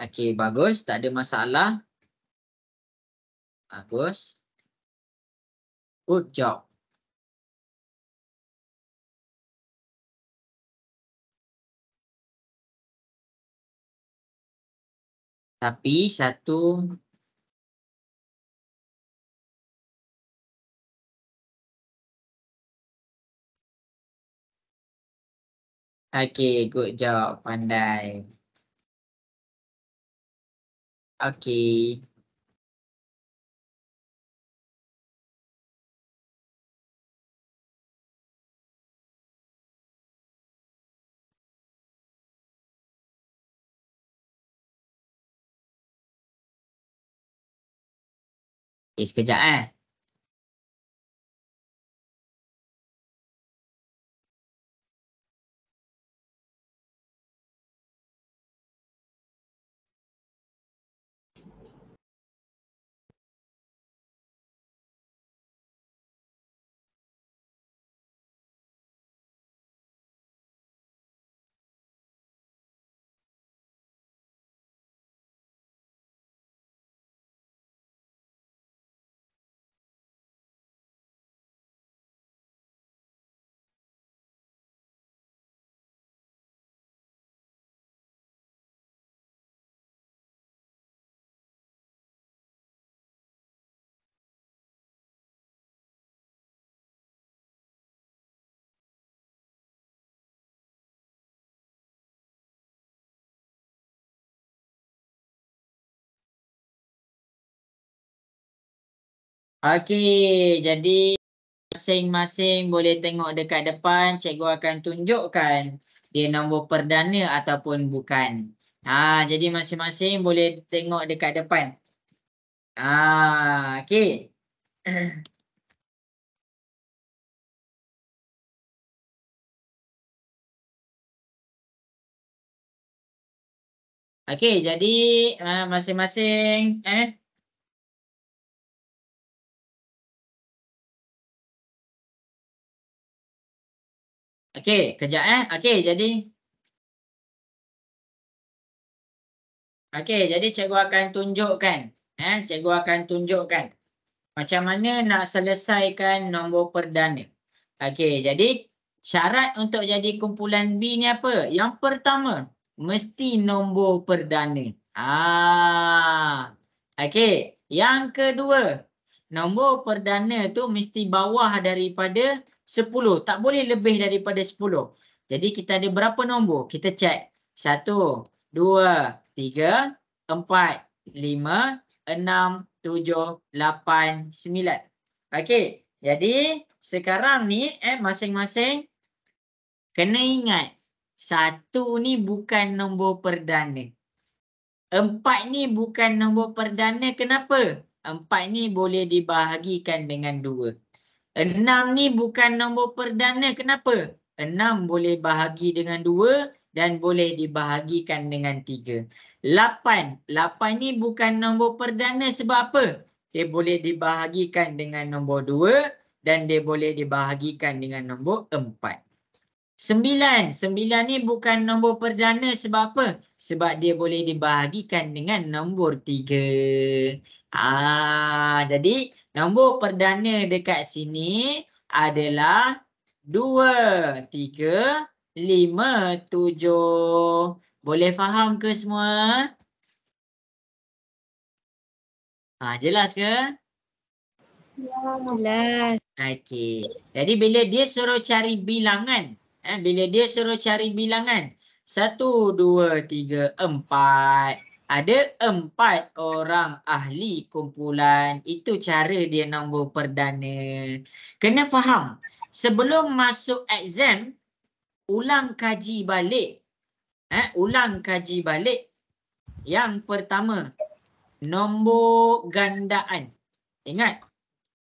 Okey, bagus, tak ada masalah. Bagus. Good job. Tapi satu okey, good job. Pandai. Okey. Okey, sekejap Okey, jadi masing-masing boleh tengok dekat depan, cikgu akan tunjukkan dia nombor perdana ataupun bukan. Jadi masing-masing boleh tengok dekat depan. Okey. Okey, jadi masing-masing okey, kejap Okey, jadi cikgu akan tunjukkan. Cikgu akan tunjukkan macam mana nak selesaikan nombor perdana. Okey, jadi syarat untuk jadi kumpulan B ni apa? Yang pertama, mesti nombor perdana. Okey, yang kedua, nombor perdana tu mesti bawah daripada 10. Tak boleh lebih daripada 10. Jadi kita ada berapa nombor? Kita cek. 1, 2, 3, 4, 5, 6, 7, 8, 9. Okey, jadi sekarang ni masing-masing kena ingat 1 ni bukan nombor perdana. 4 ni bukan nombor perdana. Kenapa? 4 ni boleh dibahagikan dengan 2. 6 ni bukan nombor perdana. Kenapa? 6 boleh bahagi dengan 2 dan boleh dibahagikan dengan 3. 8 ni bukan nombor perdana. Sebab apa? Dia boleh dibahagikan dengan nombor 2 dan dia boleh dibahagikan dengan nombor 4. 9 ni bukan nombor perdana. Sebab apa? Sebab dia boleh dibahagikan dengan nombor 3. Jadi nombor perdana dekat sini adalah 2, 3, 5, 7. Boleh faham ke semua? Jelas ke? Jelas. Okey. Jadi bila dia suruh cari bilangan, bila dia suruh cari bilangan 1, 2, 3, 4. Ada 4 orang ahli kumpulan. Itu cara dia nombor perdana. Kena faham. Sebelum masuk exam, ulang kaji balik. Ulang kaji balik. Yang pertama, nombor gandaan. Ingat,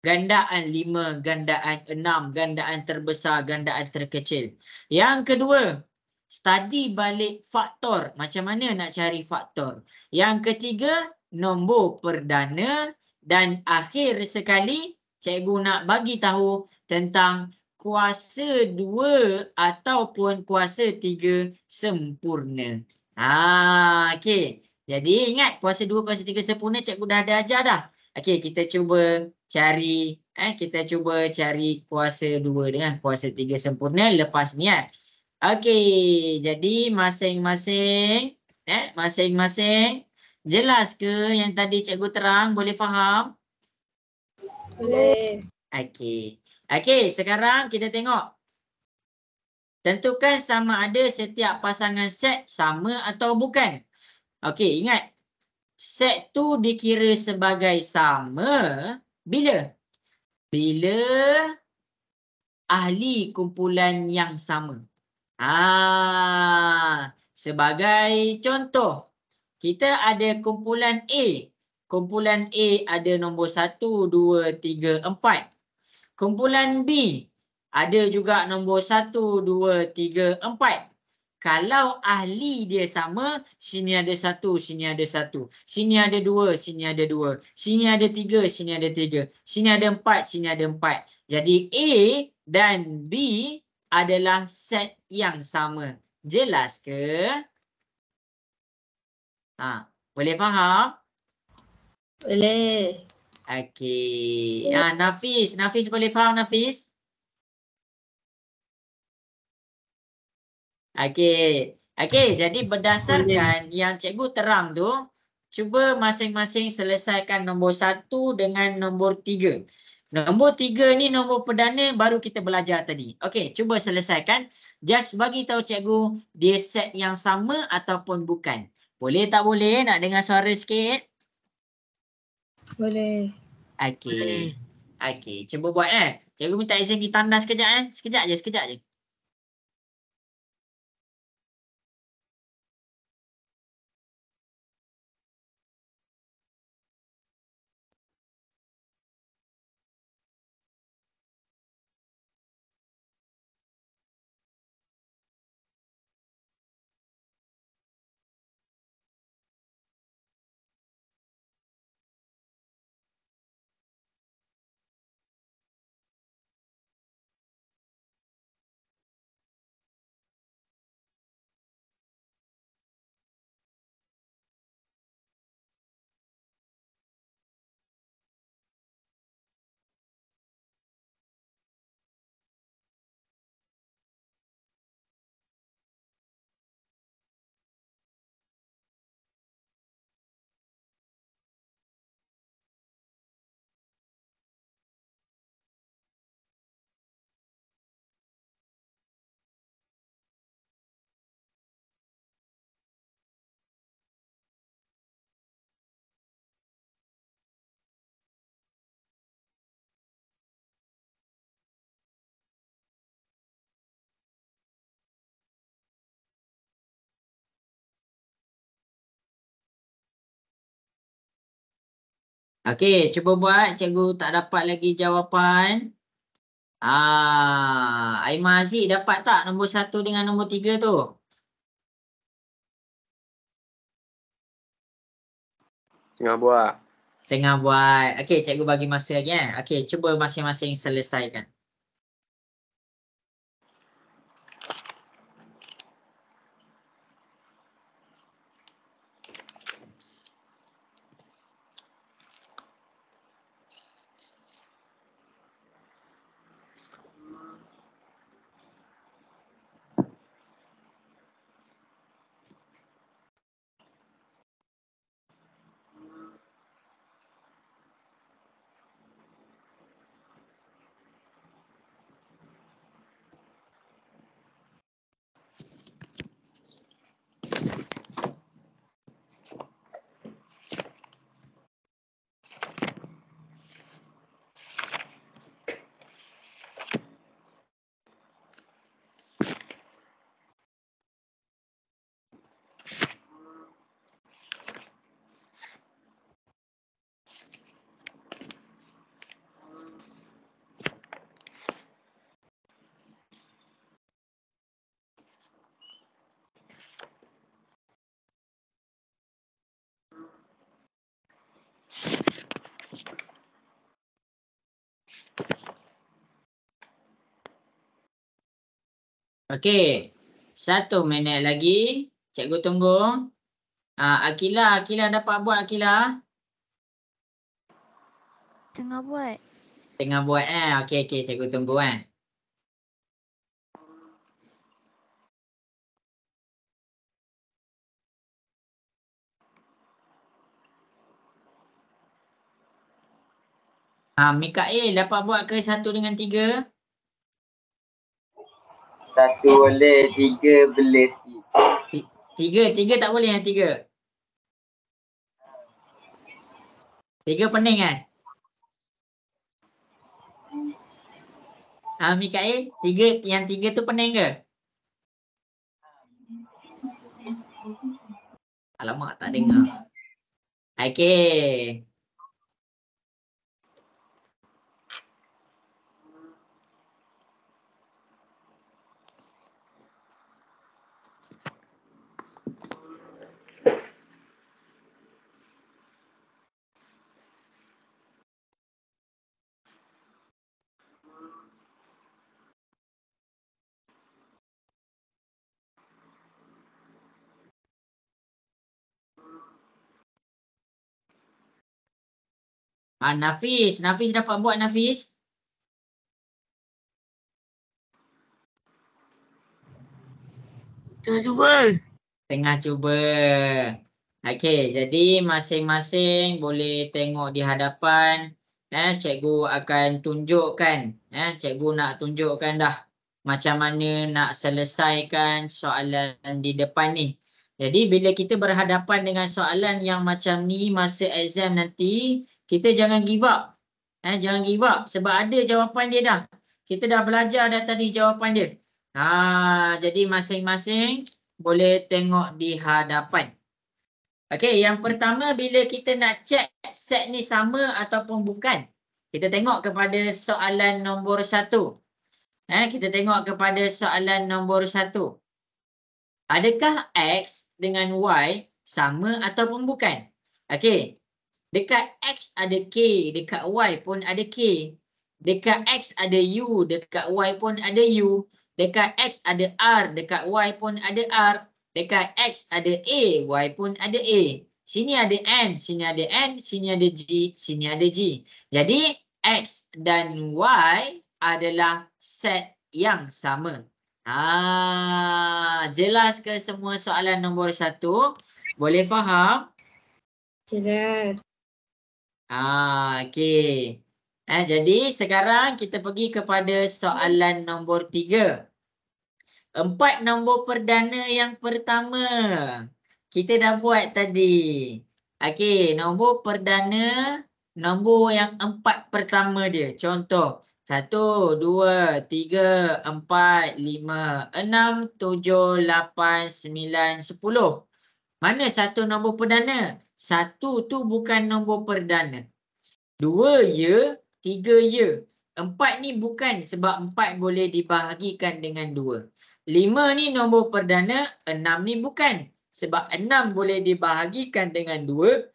gandaan 5, gandaan 6, gandaan terbesar, gandaan terkecil. Yang kedua, study balik faktor. Macam mana nak cari faktor. Yang ketiga, nombor perdana. Dan akhir sekali, cikgu nak bagi tahu tentang kuasa 2 ataupun kuasa 3 sempurna. Okey. Jadi ingat kuasa 2, kuasa 3 sempurna cikgu dah ada ajar dah. Okey, kita cuba cari kuasa 2 dengan kuasa 3 sempurna lepas ni. Okey, jadi masing-masing jelas ke yang tadi cikgu terang, boleh faham? Boleh. Okey. Okey, sekarang kita tengok. Tentukan sama ada setiap pasangan set sama atau bukan. Okey, ingat. Set tu dikira sebagai sama bila? Bila ahli kumpulan yang sama. Sebagai contoh, kita ada kumpulan A. Kumpulan A ada nombor 1, 2, 3, 4. Kumpulan B ada juga nombor 1, 2, 3, 4. Kalau ahli dia sama, sini ada 1, sini ada 1. Sini ada 2, sini ada 2. Sini ada 3, sini ada 3. Sini ada 4, sini ada 4. Jadi A dan B adalah set yang sama. Jelas ke? Boleh faham? Boleh. Okey. Nafis boleh faham Nafis? Okey. Jadi berdasarkan yang cikgu terang tu, cuba masing-masing selesaikan nombor 1 dengan nombor 3. Nombor 3 ni nombor perdana baru kita belajar tadi. Okey, cuba selesaikan. Just bagi tahu cikgu dia set yang sama ataupun bukan. Boleh tak boleh? Nak dengar suara sikit? Boleh. Okey, cuba buat Cikgu minta izin ditanda sekejap Sekejap je. Okey, cuba buat. Cikgu tak dapat lagi jawapan. Aimah Aziz dapat tak nombor 1 dengan nombor 3 tu? Tengah buat. Okey, cikgu bagi masa lagi Okey, cuba masing-masing selesaikan. Okey. 1 minit lagi. Cikgu tunggu. Akila dapat buat Akila? Tengah buat. Tengah buat Okey, cikgu tunggu Mikael dapat buat ke 1 dengan 3? 1 boleh, 3 boleh sikit. 3 tak boleh 3. 3 pening Mikael, yang 3 tu pening ke? Alamak, tak dengar. Okey. Nafis dapat buat Nafis? Tengah cuba. Okey, jadi masing-masing boleh tengok di hadapan. Cikgu akan tunjukkan. Cikgu nak tunjukkan dah macam mana nak selesaikan soalan di depan ni. Jadi bila kita berhadapan dengan soalan yang macam ni masa exam nanti, kita jangan give up. Jangan give up sebab ada jawapan dia dah. Kita dah belajar dah tadi jawapan dia. Jadi masing-masing boleh tengok di hadapan. Okey, yang pertama bila kita nak check set ni sama ataupun bukan. Kita tengok kepada soalan nombor 1. Kita tengok kepada soalan nombor 1. Adakah X dengan Y sama ataupun bukan? Okey. Dekat X ada K, dekat Y pun ada K. Dekat X ada U, dekat Y pun ada U. Dekat X ada R, dekat Y pun ada R. Dekat X ada A, Y pun ada A. Sini ada N, sini ada N, sini ada G, sini ada G. Jadi X dan Y adalah set yang sama. Jelas ke semua soalan nombor 1? Boleh faham? Jelas. Okey. Jadi sekarang kita pergi kepada soalan nombor 3. 4 nombor perdana yang pertama. Kita dah buat tadi. Okey, nombor perdana, nombor yang 4 pertama dia. Contoh, 1, 2, 3, 4, 5, 6, 7, 8, 9, 10. Mana satu nombor perdana? 1 tu bukan nombor perdana. 2 ya, 3 ya. 4 ni bukan sebab 4 boleh dibahagikan dengan 2. 5 ni nombor perdana, 6 ni bukan. Sebab 6 boleh dibahagikan dengan 2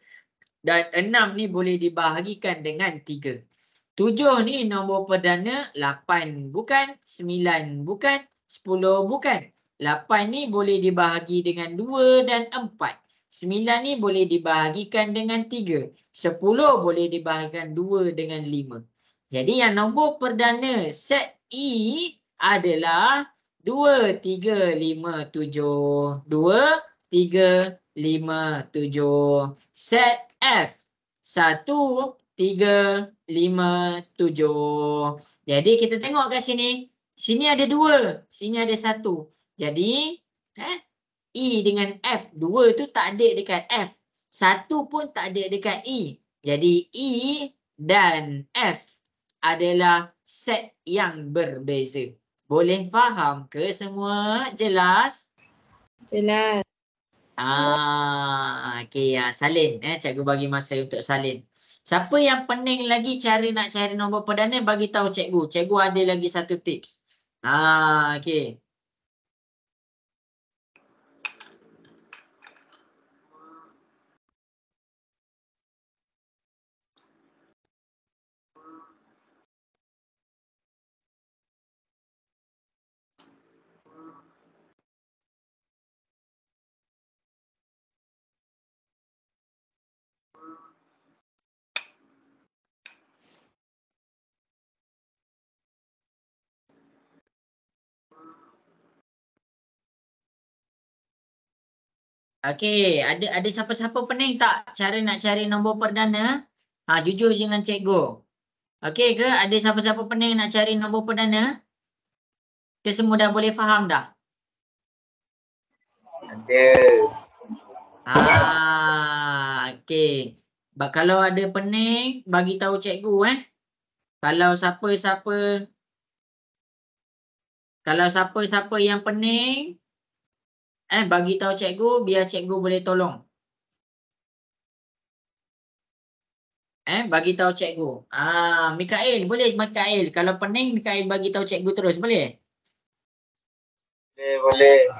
dan 6 ni boleh dibahagikan dengan 3. 7 ni nombor perdana, 8 bukan, 9 bukan, 10 bukan. 8 ni boleh dibahagi dengan 2 dan 4. 9 ni boleh dibahagikan dengan 3. 10 boleh dibahagikan 2 dengan 5. Jadi yang nombor perdana set E adalah 2, 3, 5, 7. 2, 3, 5, 7. Set F 1, 3, 5, 7. Jadi kita tengok kat sini. Sini ada 2, sini ada 1. Jadi E dengan F, 2 tu tak ada dekat F. 1 pun tak ada dekat E. Jadi E dan F adalah set yang berbeza. Boleh faham ke semua? Jelas? Jelas. Okey, salin. Cikgu bagi masa untuk salin. Siapa yang pening lagi cara nak cari nombor perdana, bagi tahu cikgu. Cikgu ada lagi satu tips. Okey. Okey, ada siapa-siapa pening tak cara nak cari nombor perdana? Jujur dengan cikgu. Okey ke? Ada siapa-siapa pening nak cari nombor perdana? Ke semua dah boleh faham dah? Ada. Okey. Kalau ada pening, bagi tahu cikgu Kalau siapa-siapa yang pening, bagi tahu cikgu biar cikgu boleh tolong. Bagi tahu cikgu. Mikael, boleh Mikael. Kalau pening, Mikael bagi tahu cikgu terus, boleh? Boleh.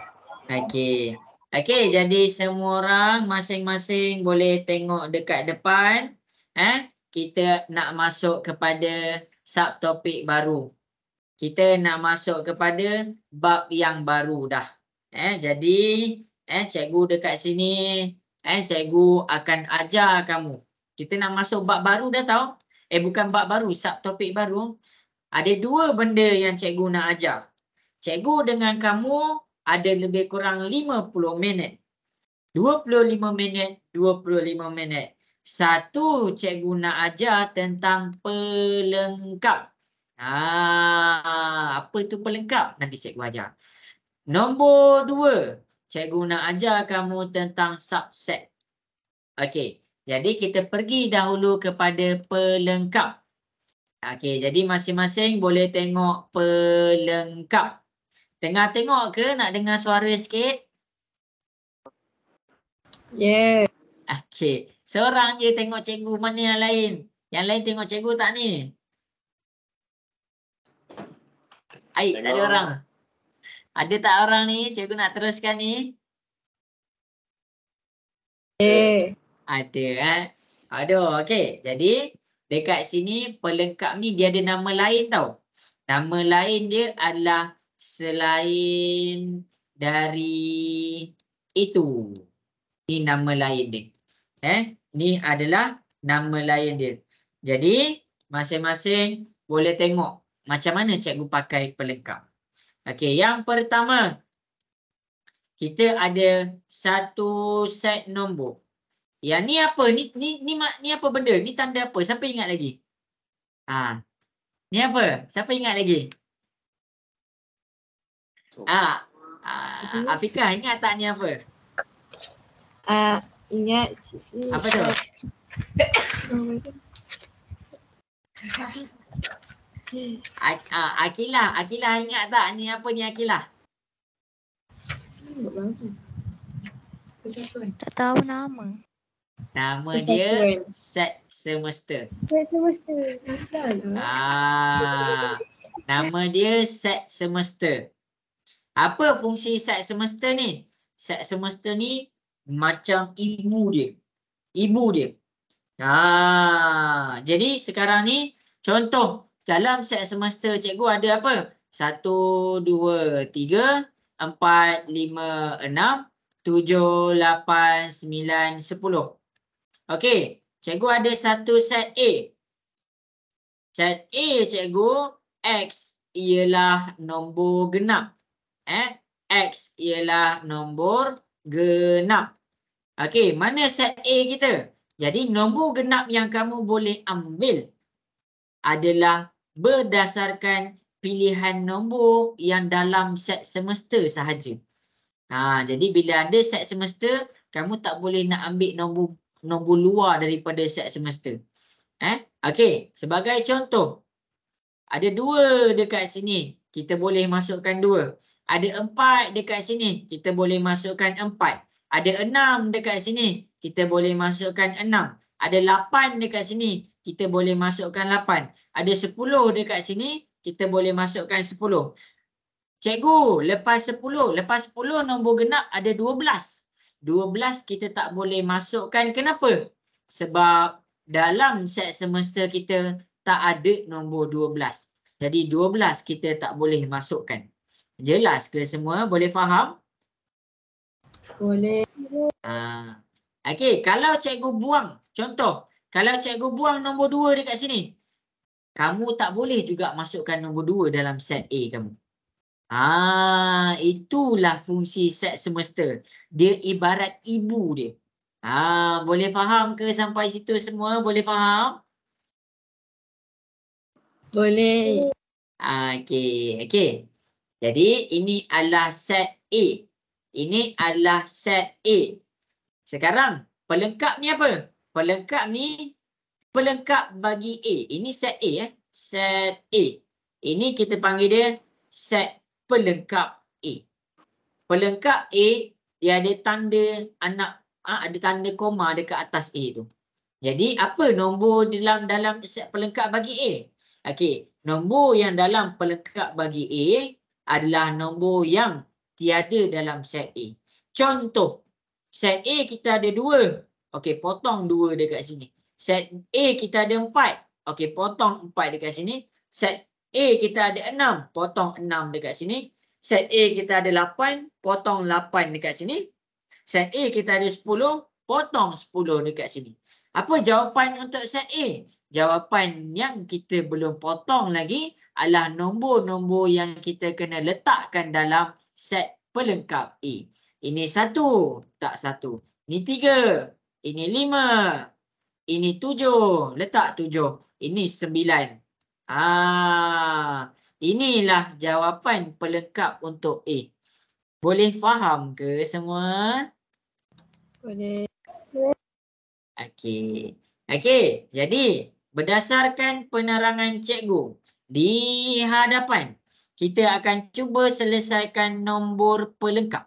Okey. Okey, jadi semua orang masing-masing boleh tengok dekat depan. Kita nak masuk kepada subtopik baru. Kita nak masuk kepada bab yang baru dah. Jadi cikgu dekat sini, cikgu akan ajar kamu. Kita nak masuk bab baru dah tahu? Bukan bab baru, subtopik baru. Ada dua benda yang cikgu nak ajar. Cikgu dengan kamu ada lebih kurang 50 minit. 25 minit, 25 minit. Satu, cikgu nak ajar tentang pelengkap. Apa tu pelengkap? Nanti cikgu ajar. Nombor 2, cikgu nak ajar kamu tentang subset. Okey, jadi kita pergi dahulu kepada pelengkap. Okey, jadi masing-masing boleh tengok pelengkap. Tengah tengok ke nak dengar suara sikit? Yes. Okey, seorang je tengok cikgu, mana yang lain? Yang lain tengok cikgu tak ni? Tak ada orang. Ada tak orang ni? Cikgu nak teruskan ni? Ada Aduh, okey. Jadi dekat sini pelengkap ni dia ada nama lain tau. Nama lain dia adalah selain dari itu. Ni nama lain dia. Ni adalah nama lain dia. Jadi masing-masing boleh tengok macam mana cikgu pakai pelengkap. Okey, yang pertama kita ada satu set nombor. Yang ni apa? Ni apa benda? Ni tanda apa? Siapa ingat lagi? Ni apa? Siapa ingat lagi? Afiqah ingat tak ni apa? Ingat. Apa tu? Akilah ingat tak ni apa ni Akilah? Tak tahu nama. Nama dia set semester. Set semester. Nama dia set semester. Apa fungsi set semester ni? Set semester ni macam ibu dia. Jadi sekarang ni contoh dalam set semester cikgu ada apa? 1, 2, 3, 4, 5, 6, 7, 8, 9, 10. Okey, cikgu ada satu set A. Set A cikgu, X ialah nombor genap. X ialah nombor genap. Okey, mana set A kita? Jadi nombor genap yang kamu boleh ambil adalah berdasarkan pilihan nombor yang dalam set semester sahaja. Jadi bila ada set semester, kamu tak boleh nak ambil nombor luar daripada set semester. Okey, sebagai contoh, ada 2 dekat sini, kita boleh masukkan 2. Ada 4 dekat sini, kita boleh masukkan 4. Ada 6 dekat sini, kita boleh masukkan 6. Ada 8 dekat sini, kita boleh masukkan 8. Ada 10 dekat sini, kita boleh masukkan 10. Cikgu, lepas 10 nombor genap ada 12. 12 kita tak boleh masukkan. Kenapa? Sebab dalam set semester kita tak ada nombor 12. Jadi 12 kita tak boleh masukkan. Jelas ke semua? Boleh faham? Boleh. Okey, kalau cikgu buang, contoh, kalau cikgu buang nombor 2 dekat sini, kamu tak boleh juga masukkan nombor 2 dalam set A kamu. Itulah fungsi set semesta. Dia ibarat ibu dia. Boleh faham ke sampai situ semua? Boleh faham? Boleh. Okey. Jadi ini adalah set A. Ini adalah set A. Sekarang pelengkap ni apa? Pelengkap ni pelengkap bagi A. Ini set A Set A. Ini kita panggil dia set pelengkap A. Pelengkap A dia ada tanda ada tanda koma dekat atas A tu. Jadi apa nombor dalam set pelengkap bagi A? Okey, nombor yang dalam pelengkap bagi A adalah nombor yang tiada dalam set A. Contoh, set A kita ada 2. Okey, potong 2 dekat sini. Set A kita ada 4. Okey, potong 4 dekat sini. Set A kita ada 6. Potong 6 dekat sini. Set A kita ada 8. Potong 8 dekat sini. Set A kita ada 10. Potong 10 dekat sini. Apa jawapan untuk set A? Jawapan yang kita belum potong lagi adalah nombor-nombor yang kita kena letakkan dalam set pelengkap A. Ini 1, tak 1. Ini 3, ini 5, ini 7, letak 7. Ini 9. Inilah jawapan pelengkap untuk A. Boleh faham ke semua? Boleh. Okey, jadi berdasarkan penerangan cikgu di hadapan, kita akan cuba selesaikan nombor pelengkap.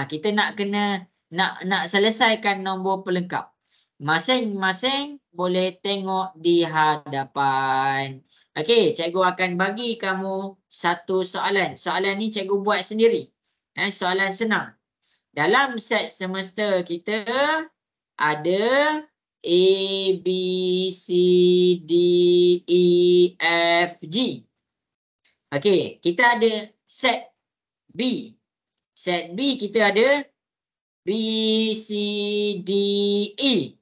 Kita nak selesaikan nombor pelengkap. Masing-masing boleh tengok di hadapan. Okey, cikgu akan bagi kamu satu soalan. Soalan ni cikgu buat sendiri. Soalan senang. Dalam set semesta kita ada A, B, C, D, E, F, G. Okey, kita ada set B. Set B kita ada B, C, D, E.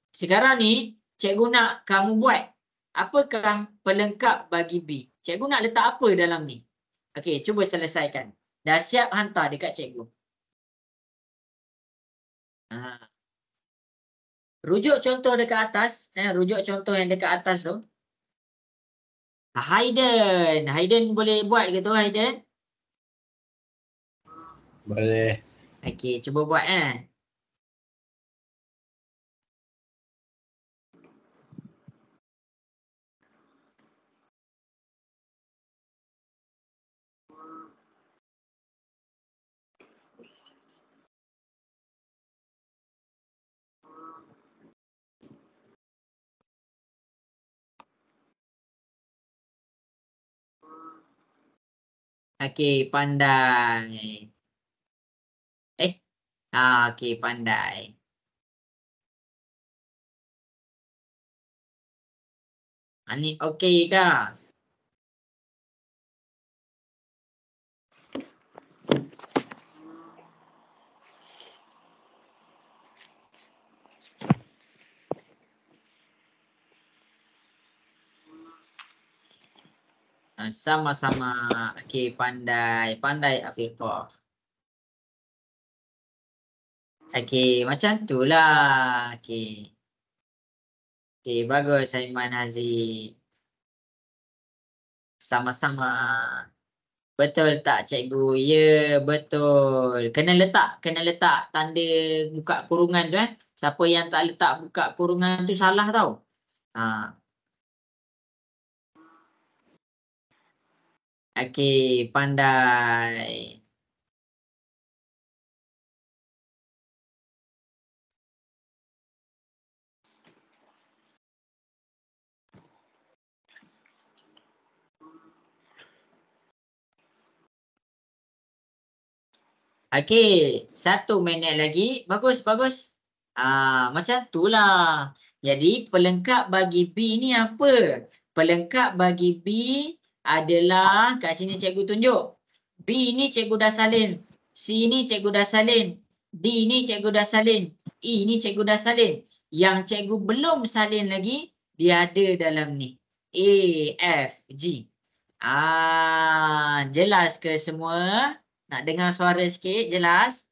Sekarang ni, cikgu nak kamu buat. Apakah pelengkap bagi B? Cikgu nak letak apa dalam ni? Okey, cuba selesaikan. Dah siap hantar dekat cikgu. Rujuk contoh dekat atas. Rujuk contoh yang dekat atas tu. Hayden boleh buat ke tu, Hayden? Boleh. Okey, cuba buat Okey, pandai. Okey, pandai. Ni okey kah? Sama-sama. Okey, pandai Afiqah. Okey, macam tu lah. Okey, bagus Aiman Haziq. Sama-sama. Betul tak cikgu? Ya, betul. Kena letak tanda buka kurungan tu Siapa yang tak letak buka kurungan tu salah tau. Okey, pandai. Okey, 1 minit lagi. Bagus. Macam tu lah. Jadi pelengkap bagi B ni apa? Pelengkap bagi B adalah, kat sini cikgu tunjuk. B ni cikgu dah salin. C ni cikgu dah salin. D ni cikgu dah salin. E ni cikgu dah salin. Yang cikgu belum salin lagi, dia ada dalam ni. A, F, G. jelas ke semua? Nak dengar suara sikit, jelas?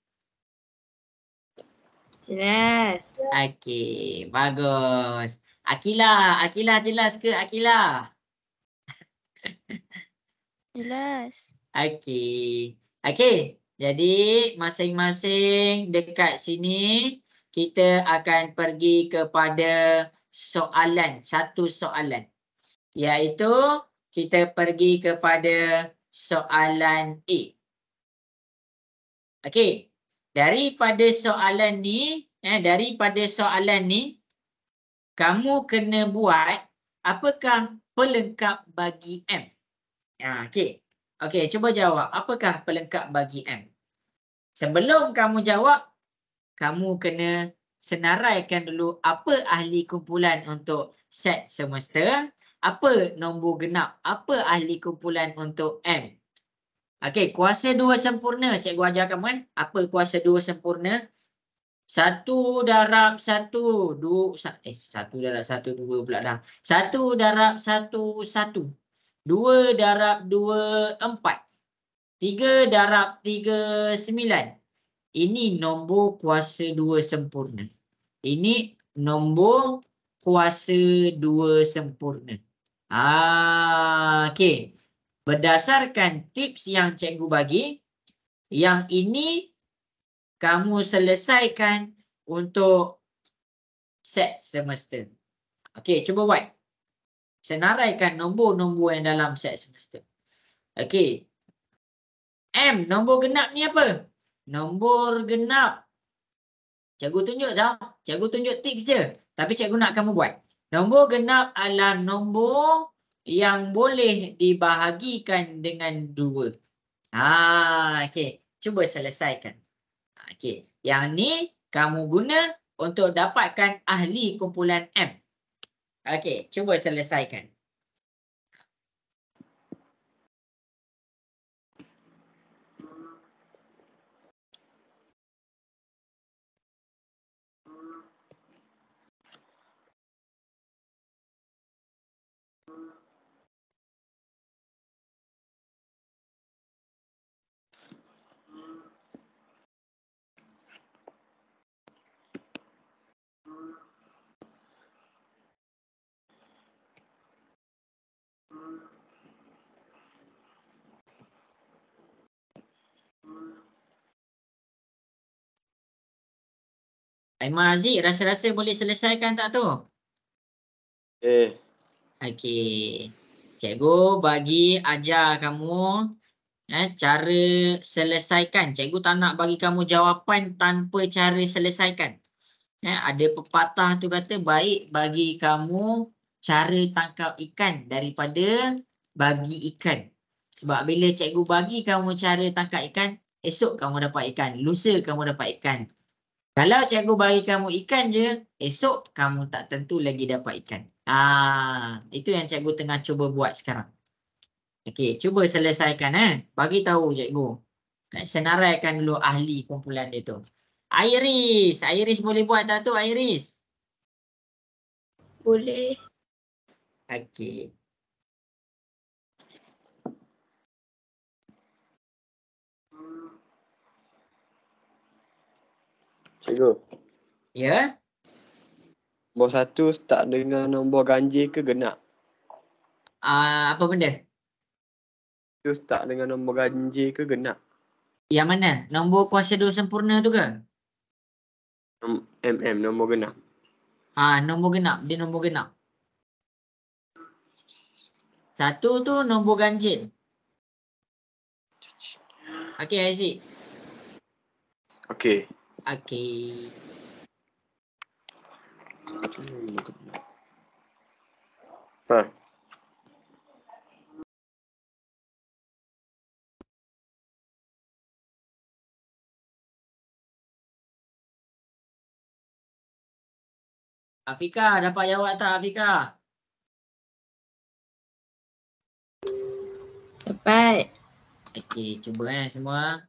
Jelas. Okey, bagus. Akila jelas ke Akila? Jelas. Okey. Okey, jadi masing-masing dekat sini kita akan pergi kepada satu soalan. Iaitu kita pergi kepada soalan A. Okey. Daripada soalan ni, kamu kena buat apakah pelengkap bagi M? Okey. Okey, cuba jawab. Apakah pelengkap bagi M? Sebelum kamu jawab, kamu kena senaraikan dulu apa ahli kumpulan untuk set semesta, apa nombor genap, apa ahli kumpulan untuk M. Okey, kuasa dua sempurna cikgu ajar kamu Apa kuasa dua sempurna? 1 darab 1 2 1 darab 1 2 pula dah. 1 darab 1 1. 2 darab 2 4. 3 darab 3 9. Ini nombor kuasa dua sempurna. Ini nombor kuasa dua sempurna. Okey. Berdasarkan tips yang cikgu bagi, yang ini kamu selesaikan untuk set semesta. Okey, cuba buat. Senaraikan nombor-nombor yang dalam set semesta. Okey. M, nombor genap ni apa? Nombor genap. Cikgu tunjuk tau. Cikgu tunjuk tips je. Tapi cikgu nak kamu buat. Nombor genap adalah nombor yang boleh dibahagikan dengan 2. Okey. Cuba selesaikan. Okey. Yang ni kamu guna untuk dapatkan ahli kumpulan M. Okey. Cuba selesaikan. Aiman Aziz, rasa-rasa boleh selesaikan tak tu? Okey. Cikgu bagi ajar kamu cara selesaikan. Cikgu tak nak bagi kamu jawapan tanpa cara selesaikan. Ada pepatah tu kata baik bagi kamu cara tangkap ikan daripada bagi ikan. Sebab bila cikgu bagi kamu cara tangkap ikan, esok kamu dapat ikan, lusa kamu dapat ikan. Kalau cikgu bagi kamu ikan je, esok kamu tak tentu lagi dapat ikan. Itu yang cikgu tengah cuba buat sekarang. Okey, cuba selesaikan Bagi tahu cikgu. Senaraikan dulu ahli kumpulan dia tu. Iris boleh buat tak tu Iris? Boleh. Okey. Cikgu. Ya? Nombor 1 start dengan nombor ganjil ke genap? Apa benda? Itu start dengan nombor ganjil ke genap? Yang mana? Nombor kuasa dua sempurna tu ke? Nombor genap. Nombor genap. Dia nombor genap. 1 tu nombor ganjil. Okey, Aziz. Okey. Okey. Afika, dapat jawab tak Afika? Dapat. Okey, cuba semua.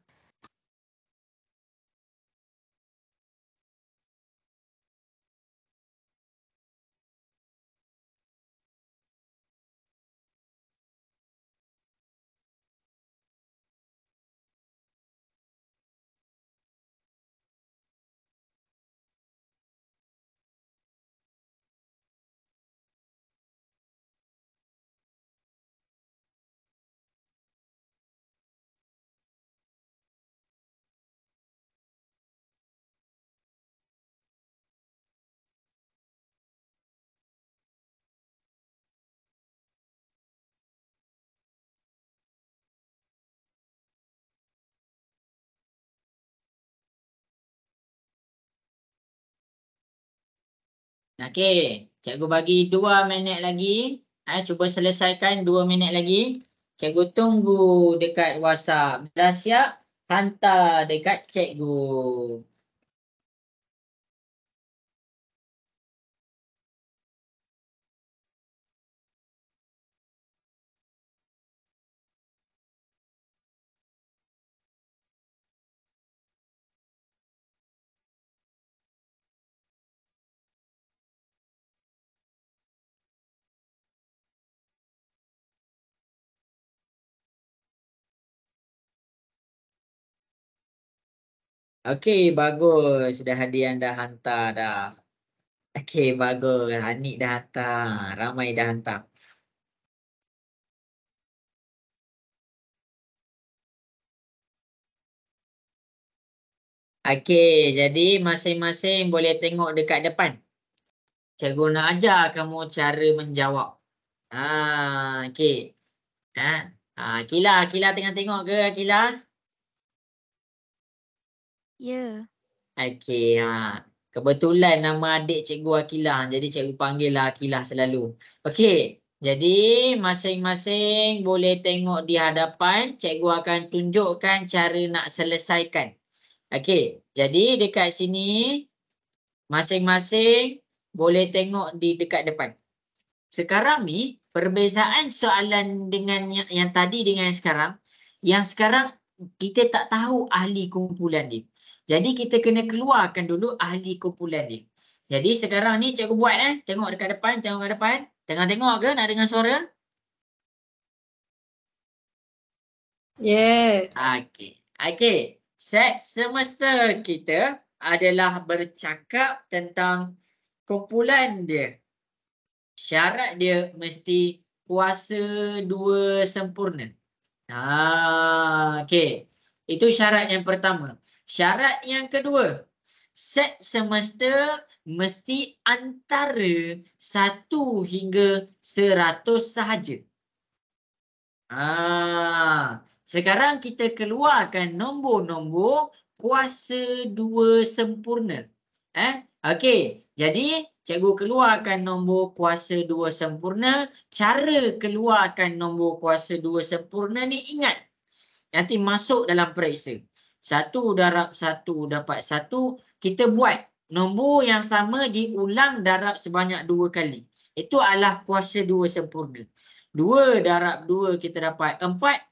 Okey, cikgu bagi 2 minit lagi. Cuba selesaikan 2 minit lagi. Cikgu tunggu dekat WhatsApp. Dah siap? Hantar dekat cikgu. Okey, bagus. Dah hadiah dah hantar dah. Okey, bagus. Anik dah hantar. Ramai dah hantar. Okey, jadi masing-masing boleh tengok dekat depan. Cikgu nak ajar kamu cara menjawab. Okey. Akila tengah tengok ke Akila? Ya. Okey, kebetulan nama adik cikgu Akila. Jadi cikgu panggillah Akila selalu. Okey, jadi masing-masing boleh tengok di hadapan. Cikgu akan tunjukkan cara nak selesaikan. Okey, jadi dekat sini masing-masing boleh tengok di dekat depan. Sekarang ni perbezaan soalan dengan yang tadi dengan yang sekarang. Yang sekarang kita tak tahu ahli kumpulan dia. Jadi kita kena keluarkan dulu ahli kumpulan dia. Jadi sekarang ni cikgu buat tengok dekat depan, tengok dekat depan. Tengah tengok ke nak dengar suara? Yeah. Okey. Okey. Set semester kita adalah bercakap tentang kumpulan dia. Syarat dia mesti kuasa 2 sempurna. Okey. Itu syarat yang pertama. Syarat yang kedua, set semester mesti antara 1 hingga 100 sahaja. Sekarang kita keluarkan nombor-nombor kuasa 2 sempurna. Okey, jadi cikgu keluarkan nombor kuasa 2 sempurna. Cara keluarkan nombor kuasa 2 sempurna ni ingat. Nanti masuk dalam periksa. 1 darab 1 dapat 1. Kita buat nombor yang sama diulang darab sebanyak 2 kali. Itu adalah kuasa 2 sempurna. 2 darab 2 kita dapat 4.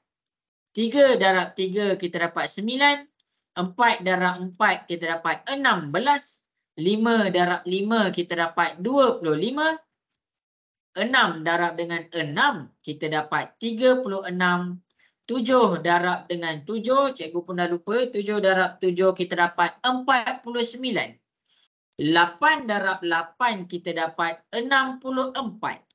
3 darab 3 kita dapat 9. 4 darab 4 kita dapat 16. 5 darab 5 kita dapat 25. 6 darab dengan 6 kita dapat 36. 7 darab dengan 7, cikgu pun dah lupa. 7 darab 7 kita dapat 49. 8 darab 8 kita dapat 64.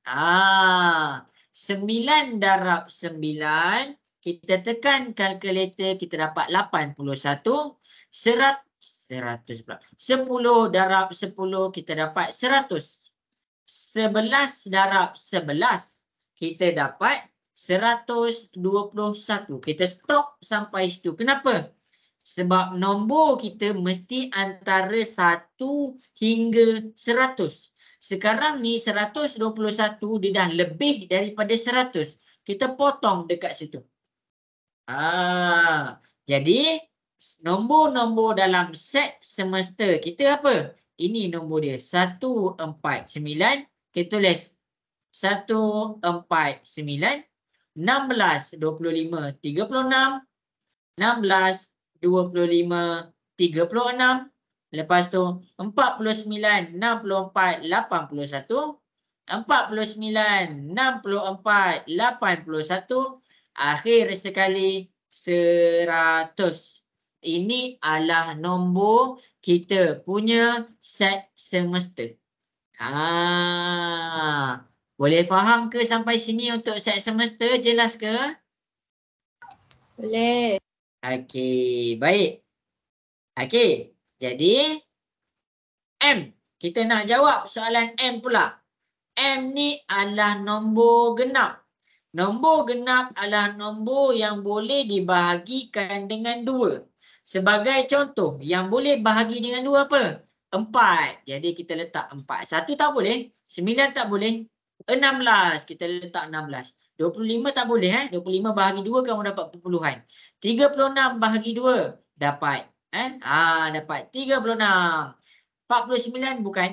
9 darab 9 kita tekan kalkulator kita dapat 81. 100 pula. 10 darab 10 kita dapat 100. 11 darab 11 kita dapat 121. Kita stop sampai situ. Kenapa? Sebab nombor kita mesti antara 1 hingga 100. Sekarang ni 121 dia dah lebih daripada 100. Kita potong dekat situ. Jadi nombor-nombor dalam set semester kita apa? Ini nombor dia 149. Kita tulis 149. 16, 25, 36. 16, 25, 36. Lepas tu 49, 64, 81. 49, 64, 81. Akhir sekali 100. Ini adalah nombor kita punya set semester. Boleh faham ke sampai sini untuk set semester? Jelas ke? Boleh. Okey, baik. Okey, jadi M. Kita nak jawab soalan M pula. M ni adalah nombor genap. Nombor genap adalah nombor yang boleh dibahagikan dengan 2. Sebagai contoh, yang boleh bahagi dengan 2 apa? 4. Jadi kita letak 4. 1 tak boleh. 9 tak boleh. 16. Kita letak 16. 25 tak boleh. 25 bahagi 2 kamu dapat perpuluhan. 36 bahagi 2 dapat. Dapat 36. 49 bukan.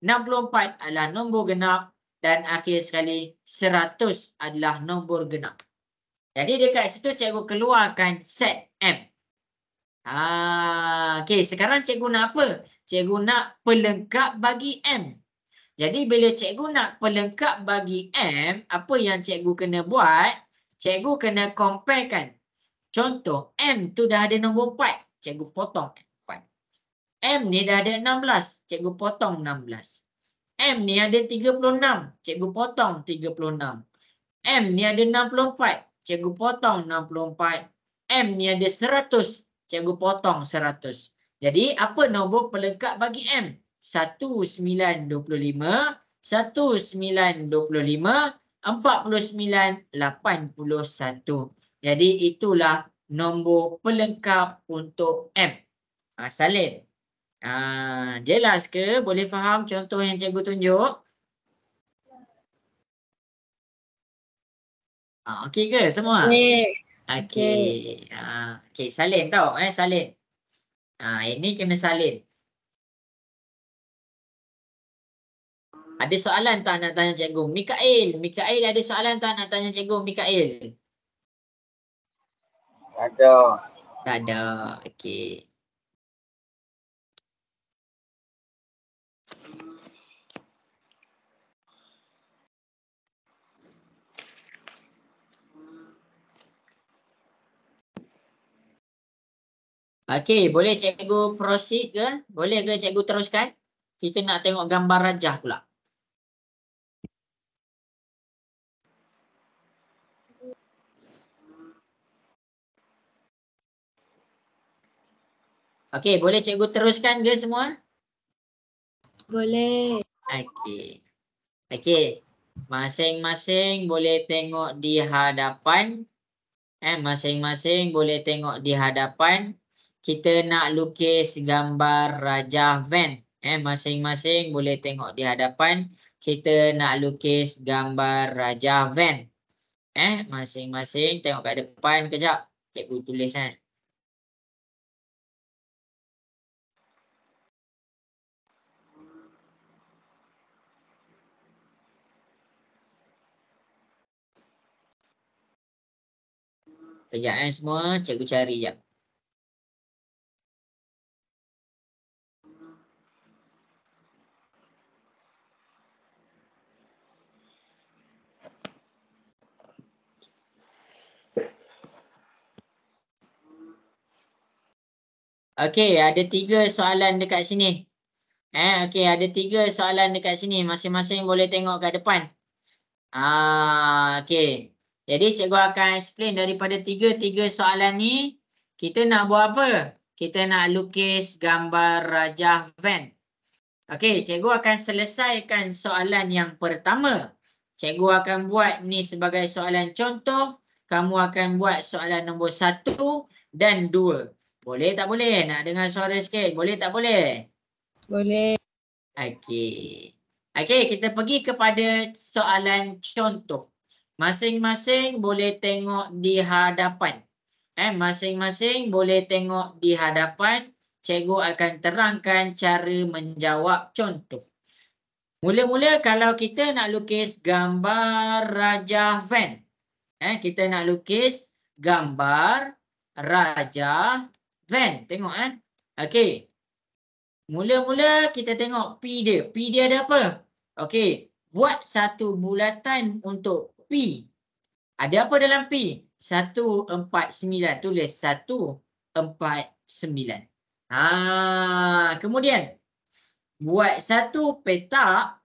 64 adalah nombor genap. Dan akhir sekali 100 adalah nombor genap. Jadi dekat situ cikgu keluarkan set M. Okey, sekarang cikgu nak apa? Cikgu nak pelengkap bagi M. Jadi bila cikgu nak pelengkap bagi M, apa yang cikgu kena buat? Cikgu kena comparekan. Contoh, M tu dah ada nombor 4. Cikgu potong 4. M ni dah ada 16. Cikgu potong 16. M ni ada 36. Cikgu potong 36. M ni ada 64. Cikgu potong 64. M ni ada 100. Cikgu potong 100. Jadi apa nombor pelengkap bagi M? 1925, 1925, 49, 81. Jadi itulah nombor pelengkap untuk M. Salin. Jelas ke? Boleh faham contoh yang cikgu tunjuk? Okey ke semua? Okey. Okey, salin tau. Salin. Ini kena salin. Ada soalan tak nak tanya cikgu? Mikael ada soalan tak nak tanya cikgu? Mikael. Ada. Tak ada. Okey. Okey, boleh cikgu proceed ke? Boleh ke cikgu teruskan? Kita nak tengok gambar rajah pula. Okey, boleh cikgu teruskan ke semua? Boleh. Okey. Okey. Masing-masing boleh tengok di hadapan. Masing-masing boleh tengok di hadapan. Kita nak lukis gambar Raja van. Masing-masing boleh tengok di hadapan. Kita nak lukis gambar Raja van. Masing-masing tengok kat depan kejap. Cikgu tulis Kejap semua, cikgu cari jap. Okey, ada 3 soalan dekat sini. Okey, ada 3 soalan dekat sini. Masing-masing boleh tengok kat depan. Okey. Jadi cikgu akan explain daripada 3 soalan ni. Kita nak buat apa? Kita nak lukis gambar Raja van. Okey, cikgu akan selesaikan soalan yang pertama. Cikgu akan buat ni sebagai soalan contoh. Kamu akan buat soalan nombor 1 dan 2. Boleh tak boleh? Nak dengar suara sikit. Boleh tak boleh? Boleh. Okey. Okey, kita pergi kepada soalan contoh. Masing-masing boleh tengok di hadapan. Masing-masing boleh tengok di hadapan. Cikgu akan terangkan cara menjawab contoh. Mula-mula kalau kita nak lukis gambar Raja van. Kita nak lukis gambar Raja van. Tengok Okey. Mula-mula kita tengok P dia. P dia ada apa? Okey. Buat satu bulatan untuk P. Ada apa dalam P? 149. Tulis 149. Kemudian buat satu petak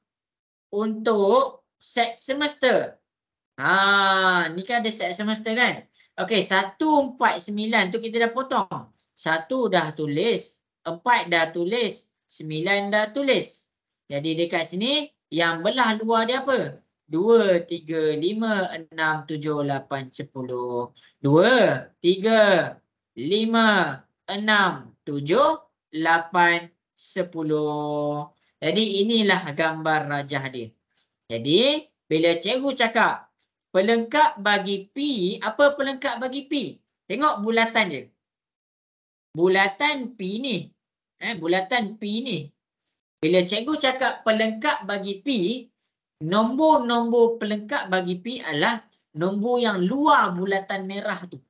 untuk set semester. Ni kan ada set semester kan? Okey, 149 tu kita dah potong. 1 dah tulis, 4 dah tulis, 9 dah tulis. Jadi dekat sini yang belah luar dia apa? 2, 3, 5, 6, 7, 8, 10. 2, 3, 5, 6, 7, 8, 10. Jadi inilah gambar rajah dia. Jadi bila cikgu cakap pelengkap bagi P, apa pelengkap bagi P? Tengok bulatan dia. Bulatan P ni. Bulatan P ni. Bila cikgu cakap pelengkap bagi P, nombor-nombor pelengkap bagi P adalah nombor yang luar bulatan merah tu.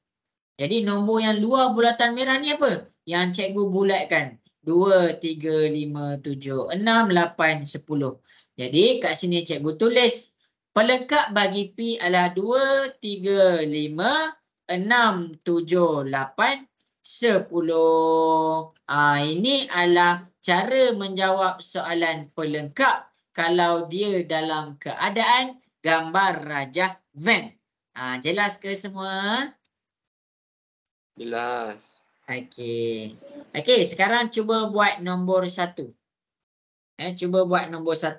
Jadi nombor yang luar bulatan merah ni apa? Yang cikgu bulatkan. 2, 3, 5, 7, 6, 8, 10. Jadi kat sini cikgu tulis pelengkap bagi P adalah 2, 3, 5, 6, 7, 8, 10. Ini adalah cara menjawab soalan pelengkap kalau dia dalam keadaan gambar rajah van. Jelas ke semua? Jelas. Okey. Okey, sekarang cuba buat nombor 1. Cuba buat nombor 1.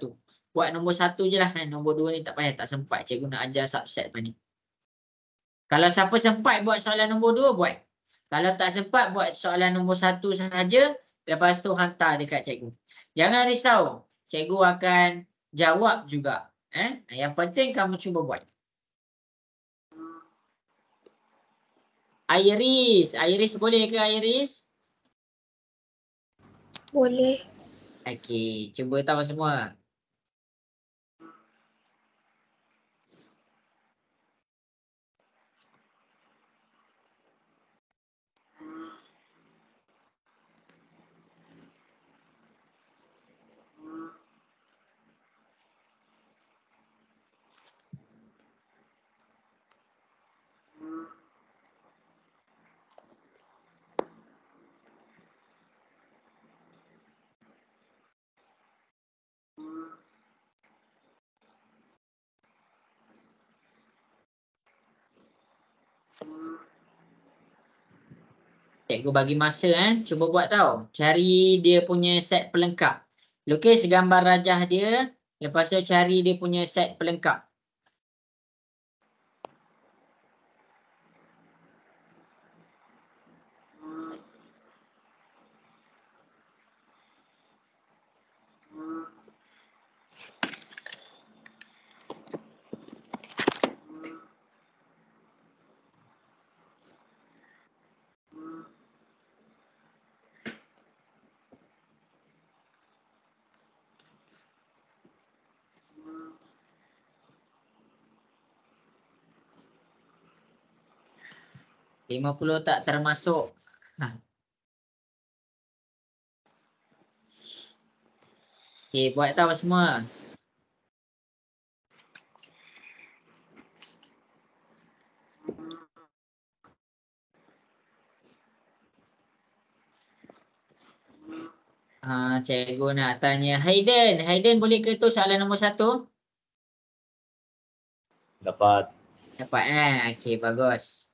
Buat nombor 1 je lah. Nombor 2 ni tak payah, tak sempat. Cikgu nak ajar subset apa ni. Kalau siapa sempat buat soalan nombor 2, buat. Kalau tak sempat, buat soalan nombor 1 sahaja. Lepas tu hantar dekat cikgu. Jangan risau. Cikgu akan jawab juga. Yang penting kamu cuba buat. Iris boleh ke Iris? Boleh. Okey, cuba tahu semua. Cikgu bagi masa cuba buat tahu. Cari dia punya set pelengkap. Lukis gambar rajah dia, lepas tu cari dia punya set pelengkap. $50 tak termasuk. Okey, buat tahu semua. Cikgu nak tanya Hayden. Hayden boleh ke tu soalan nombor 1? Dapat. Dapat Okey, bagus.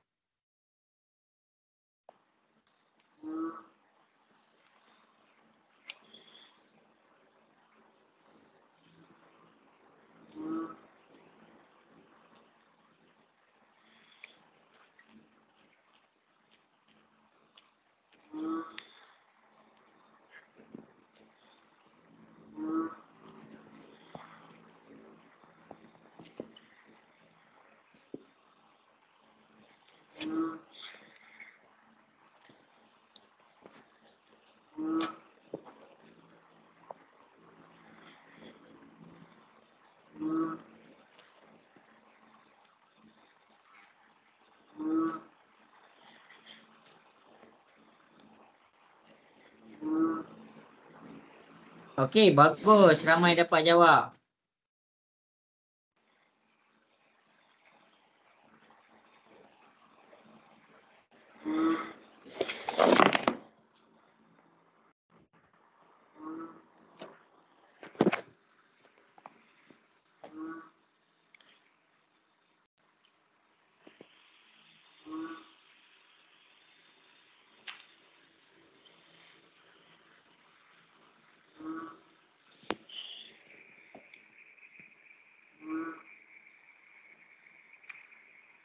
Okey, bagus. Ramai dapat jawab.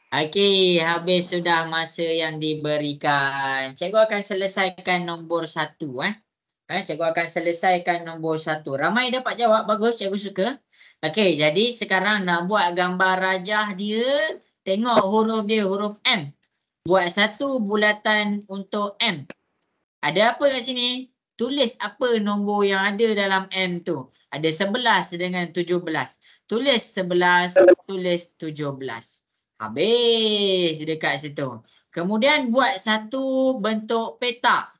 Okey, habis sudah masa yang diberikan. Cikgu akan selesaikan nombor 1. Cikgu akan selesaikan nombor 1. Ramai dapat jawab, bagus, cikgu suka. Okey, jadi sekarang nak buat gambar rajah dia. Tengok huruf dia, huruf M. Buat satu bulatan untuk M. Ada apa kat sini? Tulis apa nombor yang ada dalam M tu. Ada 11 dengan 17. Tulis 11, tulis 17. Habis dekat situ. Kemudian buat satu bentuk petak.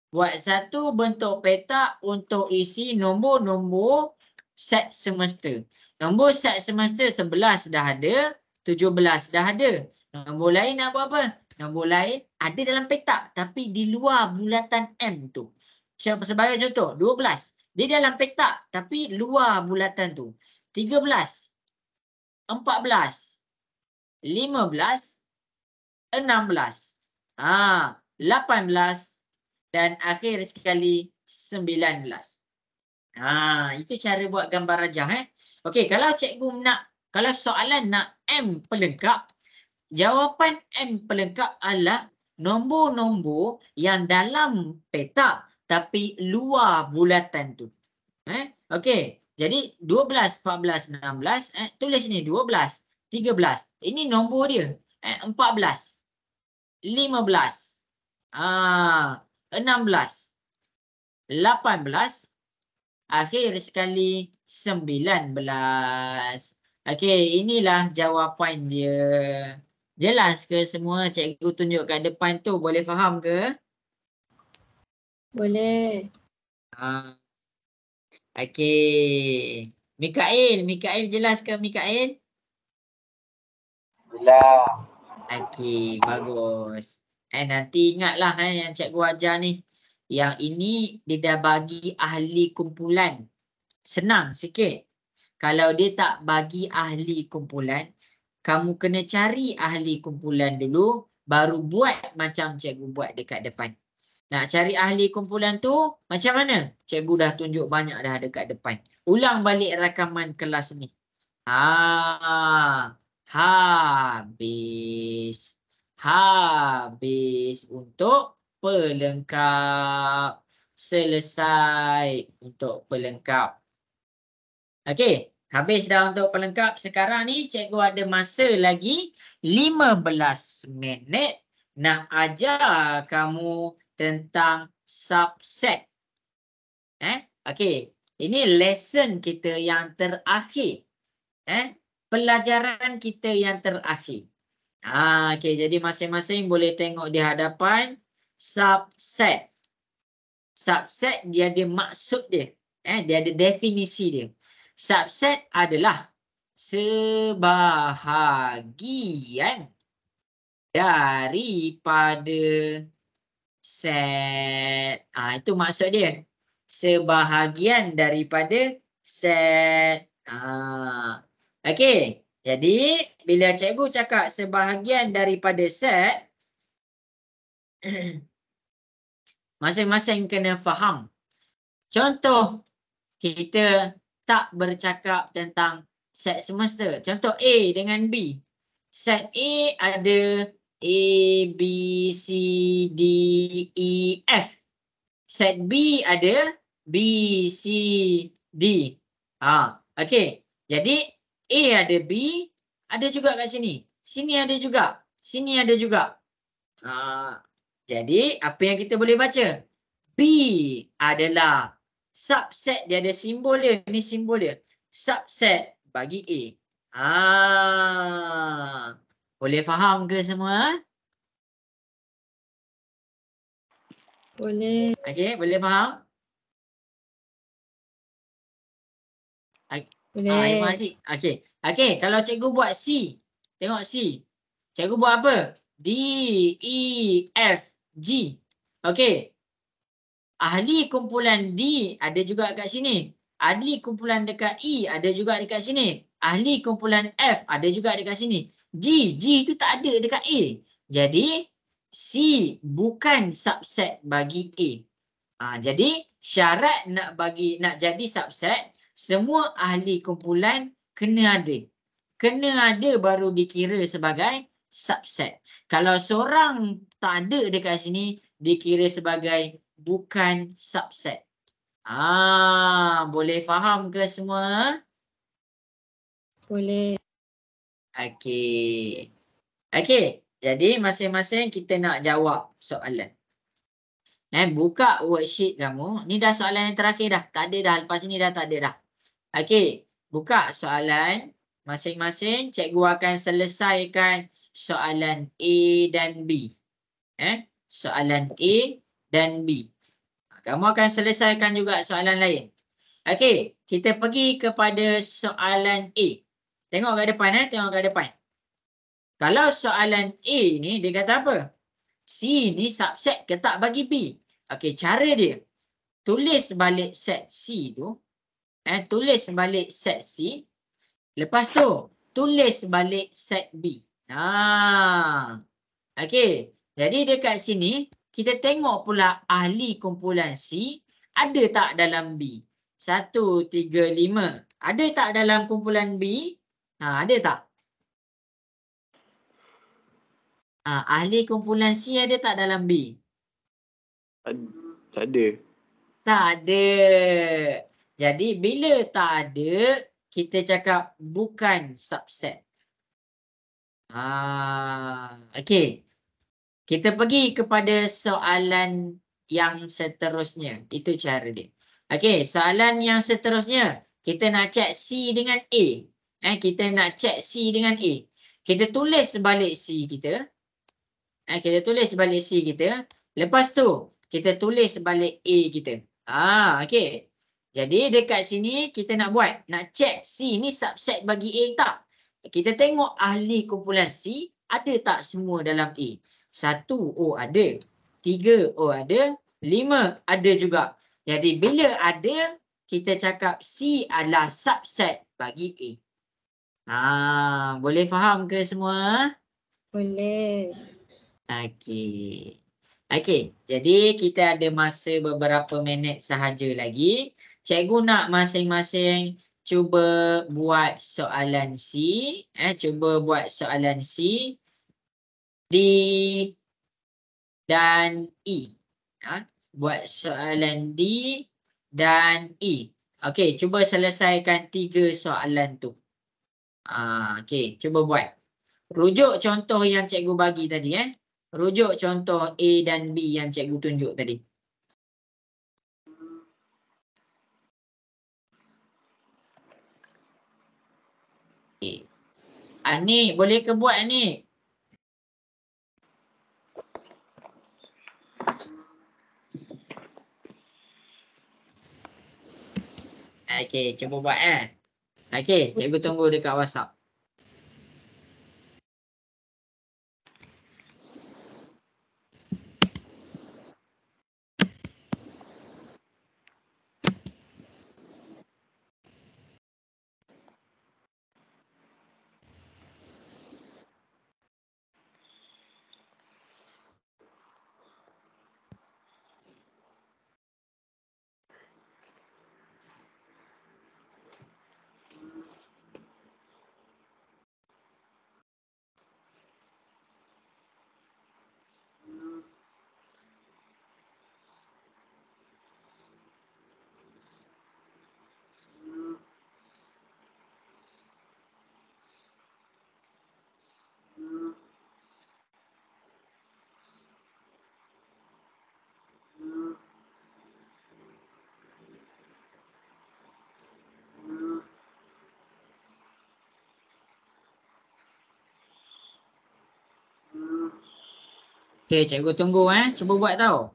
Buat satu bentuk petak untuk isi nombor-nombor set semester. Nombor set semester 11 dah ada, 17 dah ada. Nombor lain nak buat apa? Nombor lain ada dalam petak tapi di luar bulatan M tu. Sebagai contoh, 12. Dia dalam petak tapi luar bulatan tu. 13, 14, 15, 16, 18, dan akhir sekali 19. Itu cara buat gambar rajah. Okey, kalau cikgu kalau soalan nak M pelengkap, jawapan M pelengkap adalah nombor-nombor yang dalam petak tapi luar bulatan tu. Okey, jadi 12, 14, 16, tulis ni 12, 13. Ini nombor dia. 14, 15, 16, 18, akhir sekali 19. Okey, inilah jawapan dia. Jelas ke semua? Cikgu tunjuk kat depan tu, boleh faham ke? Boleh. Okey. Mikael jelas ke Mikael? Jelas. Okey, bagus. Nanti ingatlah yang cikgu ajar ni. Yang ini dia dah bagi ahli kumpulan. Senang sikit. Kalau dia tak bagi ahli kumpulan, kamu kena cari ahli kumpulan dulu, baru buat macam cikgu buat dekat depan. Nak cari ahli kumpulan tu macam mana? Cikgu dah tunjuk banyak dah dekat depan. Ulang balik rakaman kelas ni. Habis. Habis untuk pelengkap. Selesai untuk pelengkap. Okey, habis dah untuk pelengkap. Sekarang ni cikgu ada masa lagi 15 minit nak ajar kamu tentang subset. Okey, ini lesson kita yang terakhir. Pelajaran kita yang terakhir. Okey, jadi masing-masing boleh tengok di hadapan subset. Subset dia ada maksud dia. Dia ada definisi dia. Subset adalah sebahagian daripada set. Itu maksud dia. Sebahagian daripada set. Okey. Jadi, bila cikgu cakap sebahagian daripada set, masing-masing kena faham. Contoh, kita tak bercakap tentang set semester. Contoh A dengan B. Set A ada A, B, C, D, E, F. Set B ada B, C, D. Okey. Jadi A ada B, ada juga kat sini. Sini ada juga. Sini ada juga. Jadi apa yang kita boleh baca? B adalah subset, dia ada simbol dia. Ini simbol dia. Subset bagi A. Boleh faham ke semua? Boleh. Okey, boleh faham? Boleh. Terima kasih. Okey, kalau cikgu buat C. Tengok C. Cikgu buat apa? D, E, F, G. Okey. Ahli kumpulan D ada juga kat sini. Ahli kumpulan dekat E ada juga dekat sini. Ahli kumpulan F ada juga dekat sini. G tu tak ada dekat A. Jadi C bukan subset bagi A. Jadi syarat nak jadi subset, semua ahli kumpulan kena ada. Kena ada baru dikira sebagai subset. Kalau seorang tak ada dekat sini, dikira sebagai bukan subset. Boleh faham ke semua? Boleh. Okey. Okey, jadi masing-masing kita nak jawab soalan. Buka worksheet kamu. Ni dah soalan yang terakhir dah. Tak ada dah. Lepas ni dah tak ada dah. Okey, buka soalan. Masing-masing cikgu akan selesaikan soalan A dan B. Soalan A dan B. Kamu akan selesaikan juga soalan lain. Okey, kita pergi kepada soalan A. Tengok kat depan. Tengok kat depan. Kalau soalan A ni dia kata apa? C ni subset ke tak bagi B? Okey, cara dia. Tulis balik set C tu. Tulis balik set C. Lepas tu, tulis balik set B. Okey. Jadi dekat sini, kita tengok pula ahli kumpulan C ada tak dalam B? 1, 3, 5. Ada tak dalam kumpulan B? Ada tak? Ahli kumpulan C ada tak dalam B? Tak ada. Tak ada. Jadi bila tak ada, kita cakap bukan subset. Okey. Kita pergi kepada soalan yang seterusnya. Itu cara dia. Okey, soalan yang seterusnya. Kita nak check C dengan A. Kita nak check C dengan A. Kita tulis balik C kita. Kita tulis balik C kita. Lepas tu, kita tulis balik A kita. Okey. Jadi dekat sini kita nak buat. Nak check C ni subset bagi A tak? Kita tengok ahli kumpulan C ada tak semua dalam A. 1, ada. 3, ada. 5, ada juga. Jadi bila ada, kita cakap C adalah subset bagi A. Boleh faham ke semua? Boleh. Okey. Okey, jadi kita ada masa beberapa minit sahaja lagi. Cikgu nak masing-masing cuba buat soalan C. Cuba buat soalan C, D dan E. Buat soalan D dan E. Okey, cuba selesaikan 3 soalan tu. Okey, cuba buat. Rujuk contoh yang cikgu bagi tadi. Rujuk contoh A dan B yang cikgu tunjuk tadi. Okay. Ni boleh ke buat ni? Okey, cuba buat Okey, cikgu tunggu dekat WhatsApp. Okey, cikgu tunggu Cuba buat tau.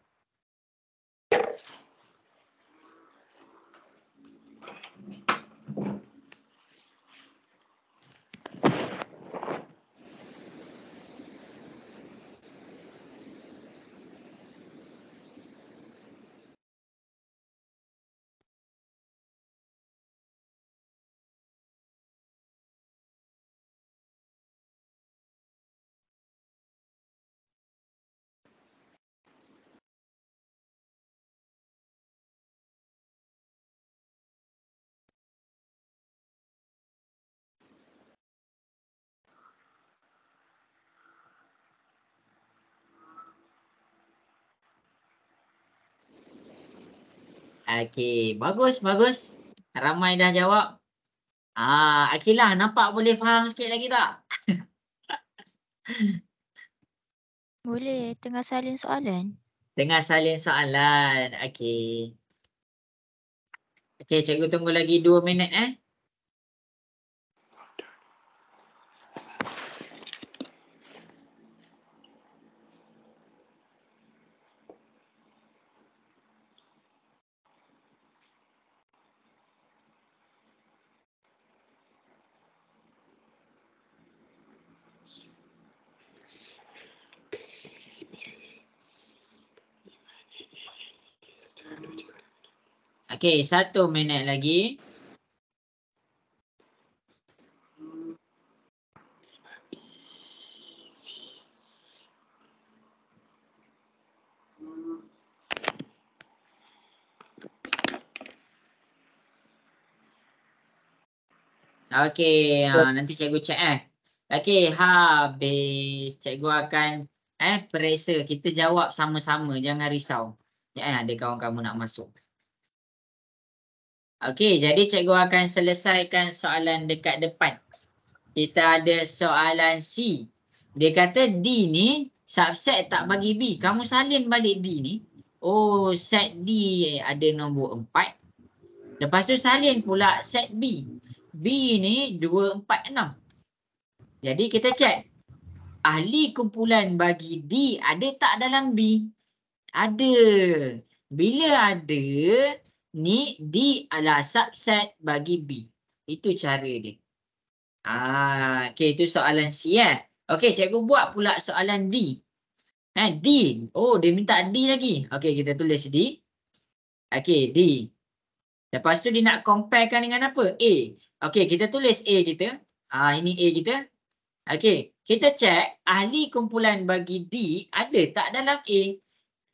Okey, bagus. Ramai dah jawab. Akilah nampak boleh faham sikit lagi tak? Boleh, tengah salin soalan. Tengah salin soalan. Okey. Okey, cikgu tunggu lagi 2 minit Okey, 1 minit lagi. Okey, nanti cikgu cek Okey, habis. Cikgu akan periksa. Kita jawab sama-sama, jangan risau. Ada kawan kamu nak masuk. Okey, jadi cikgu akan selesaikan soalan dekat depan. Kita ada soalan C. Dia kata D ni subset tak bagi B. Kamu salin balik D ni. Oh, set D ada nombor 4. Lepas tu salin pula set B. B ni 2, 4, 6. Jadi kita cek. Ahli kumpulan bagi D ada tak dalam B? Ada. Bila ada, ni D adalah subset bagi B. Itu cara dia. Okey, itu soalan C Okey, cikgu buat pula soalan D. D. Oh, dia minta D lagi. Okey, kita tulis D. Okey, D. Lepas tu dia nak comparekan dengan apa? A. Okey, kita tulis A kita. Ini A kita. Okey, kita cek ahli kumpulan bagi D ada tak dalam A?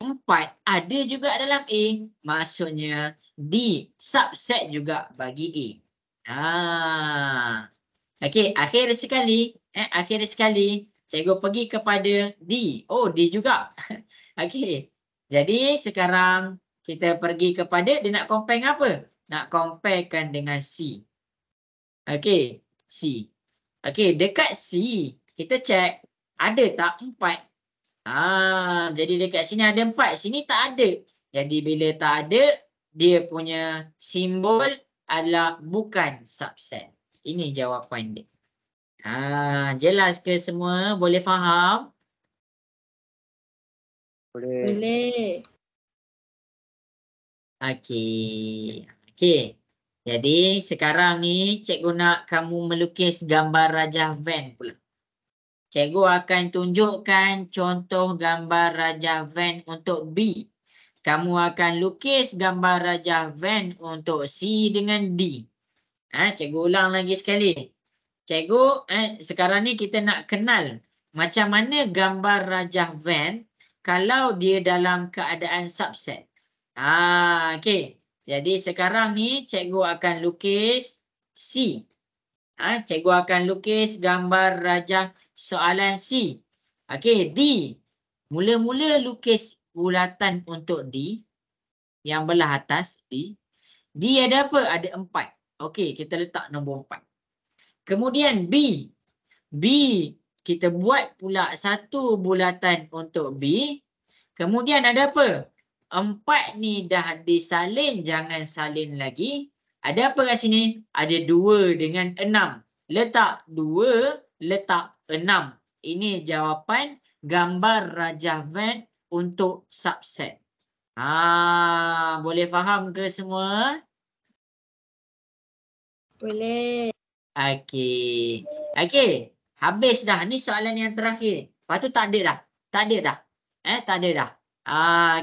4 ada juga dalam A. Maksudnya D subset juga bagi A. Okey, akhir sekali cikgu pergi kepada D. Oh, D juga. Okey. Jadi sekarang kita pergi kepada dia nak compare apa? Nak comparekan dengan C. Okey, C. Okey, dekat C kita cek ada tak 4? Jadi dekat sini ada 4, sini tak ada. Jadi bila tak ada, dia punya simbol adalah bukan subset. Ini jawapan dia. Jelas ke semua? Boleh faham? Boleh. Okey. Jadi sekarang ni cikgu nak kamu melukis gambar Rajah Van pula. Cikgu akan tunjukkan contoh gambar Rajah Van untuk B. Kamu akan lukis gambar Rajah Van untuk C dengan D. Cikgu ulang lagi sekali. Cikgu, sekarang ni kita nak kenal macam mana gambar Rajah Van kalau dia dalam keadaan subset. Okey. Jadi sekarang ni cikgu akan lukis C. Cikgu akan lukis gambar Rajah soalan C. Okey, D. Mula-mula lukis bulatan untuk D. Yang belah atas D. D ada apa? Ada 4. Okey, kita letak nombor 4. Kemudian B. B, kita buat pula satu bulatan untuk B. Kemudian ada apa? 4 ni dah disalin, jangan salin lagi. Ada apa kat sini? Ada 2 dengan 6. Letak 2, letak 6. Ini jawapan gambar Rajah Van untuk subset. Boleh faham ke semua? Boleh. Okey. Habis dah. Ni soalan yang terakhir. Lepas tu tak ada dah. Tak ada dah.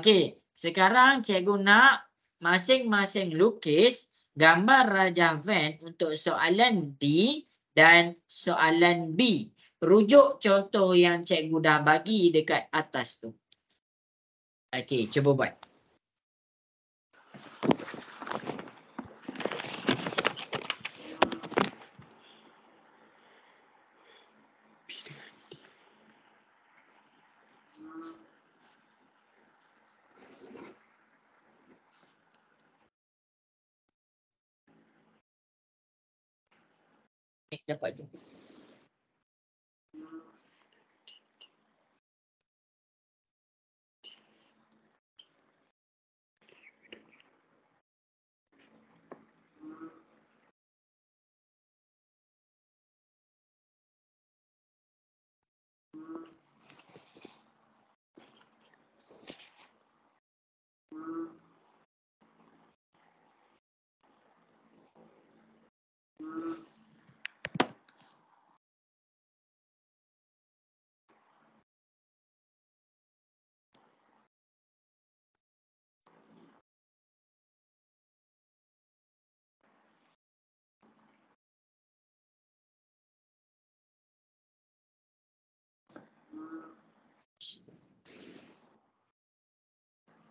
Okey. Sekarang cikgu nak masing-masing lukis gambar Rajah Van untuk soalan D dan soalan B. Rujuk contoh yang cikgu dah bagi dekat atas tu. Okey, cuba buat. dapat je.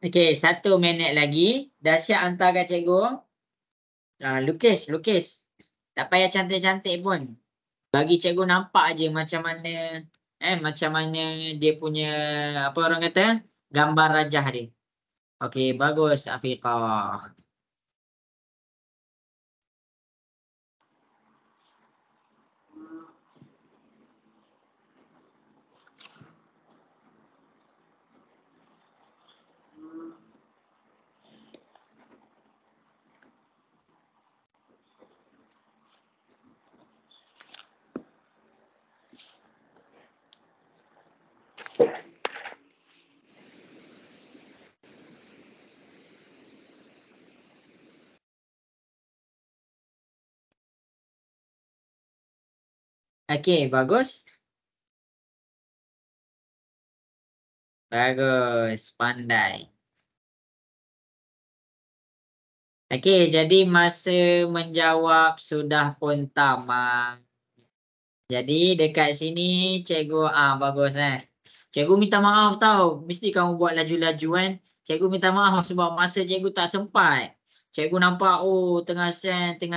Okey, 1 minit lagi. Dah siap hantar kat cikgu? Lukis. Tak payah cantik-cantik pun. Bagi cikgu nampak aje macam mana dia punya apa orang kata gambar rajah dia. Okey, bagus Afiqah. Okey, bagus. Bagus, pandai. Okey, jadi masa menjawab sudah pun tamat. Jadi dekat sini cikgu bagus Cikgu minta maaf tau. Mesti kamu buat laju-laju kan. Cikgu minta maaf sebab masa cikgu tak sempat. Cikgu nampak tengah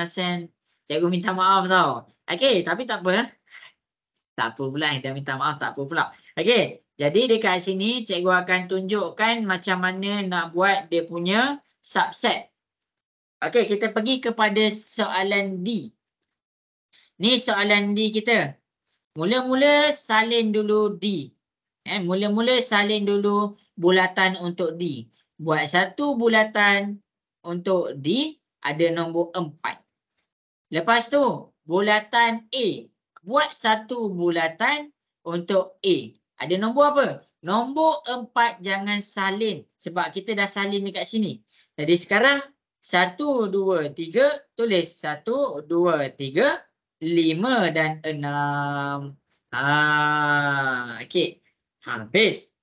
send. Cikgu minta maaf tau. Okey, tapi tak apa. Tak apa pula, dah minta maaf tak apa pula. Okey, jadi dekat sini cikgu akan tunjukkan macam mana nak buat dia punya subset. Okey, kita pergi kepada soalan D. Ni soalan D kita. Mula-mula salin dulu D. Mula-mula salin dulu bulatan untuk D. Buat satu bulatan untuk D, ada nombor 4. Lepas tu, bulatan A. Buat satu bulatan untuk A. Ada nombor apa? Nombor 4 jangan salin. Sebab kita dah salin dekat sini. Jadi sekarang, 1, 2, 3. Tulis 1, 2, 3, 5 dan 6. Okey. Habis.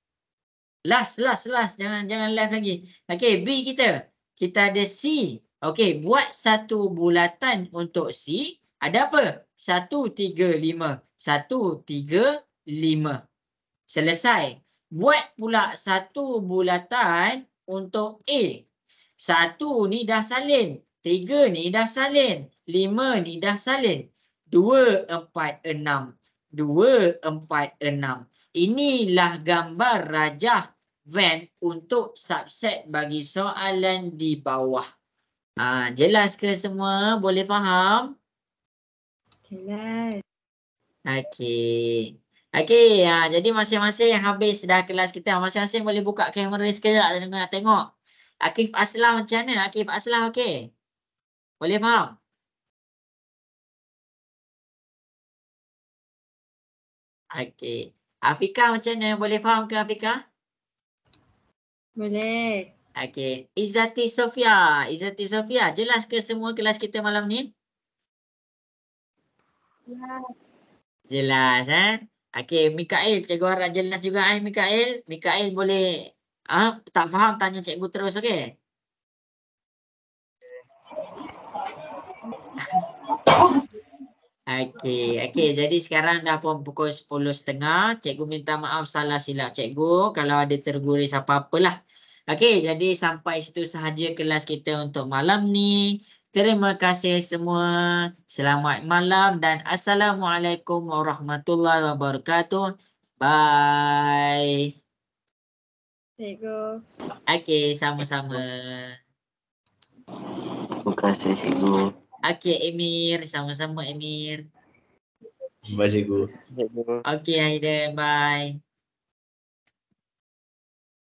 Last. Jangan left lagi. Okey, B kita. Kita ada C. Okey, buat satu bulatan untuk C. Ada apa? 1, 3, 5. 1, 3, 5. Selesai. Buat pula satu bulatan untuk A. 1 ni dah salin. 3 ni dah salin. 5 ni dah salin. 2, 4, 6. 2, 4, 6. Inilah gambar rajah Venn untuk subset bagi soalan di bawah. Jelas ke semua? Boleh faham? Jelas. Okey. Jadi masing-masing habis dah kelas kita. Masing-masing boleh buka kamera sekejap nak tengok. Akif Aslah macam mana? Akif Aslah okey? Boleh faham? Okey. Afiqah macam mana? Boleh faham ke Afiqah? Boleh. Okey. Izzati Sofia. Jelas ke semua kelas kita malam ni? Jelas Okey, Mikael, cikgu harap jelas juga Mikael. Mikael boleh tak faham tanya cikgu terus okey? Okey. Jadi sekarang dah pun pukul 10.30. Cikgu minta maaf salah silap cikgu kalau ada terguris apa-apalah. Okey, jadi sampai situ sahaja kelas kita untuk malam ni. Terima kasih semua. Selamat malam dan Assalamualaikum warahmatullahi wabarakatuh. Bye. Cikgu. Okey, sama-sama. Terima kasih cikgu. Okey, Emir. Sama-sama, Emir. Bye cikgu. Cikgu. Okey Aiden, bye.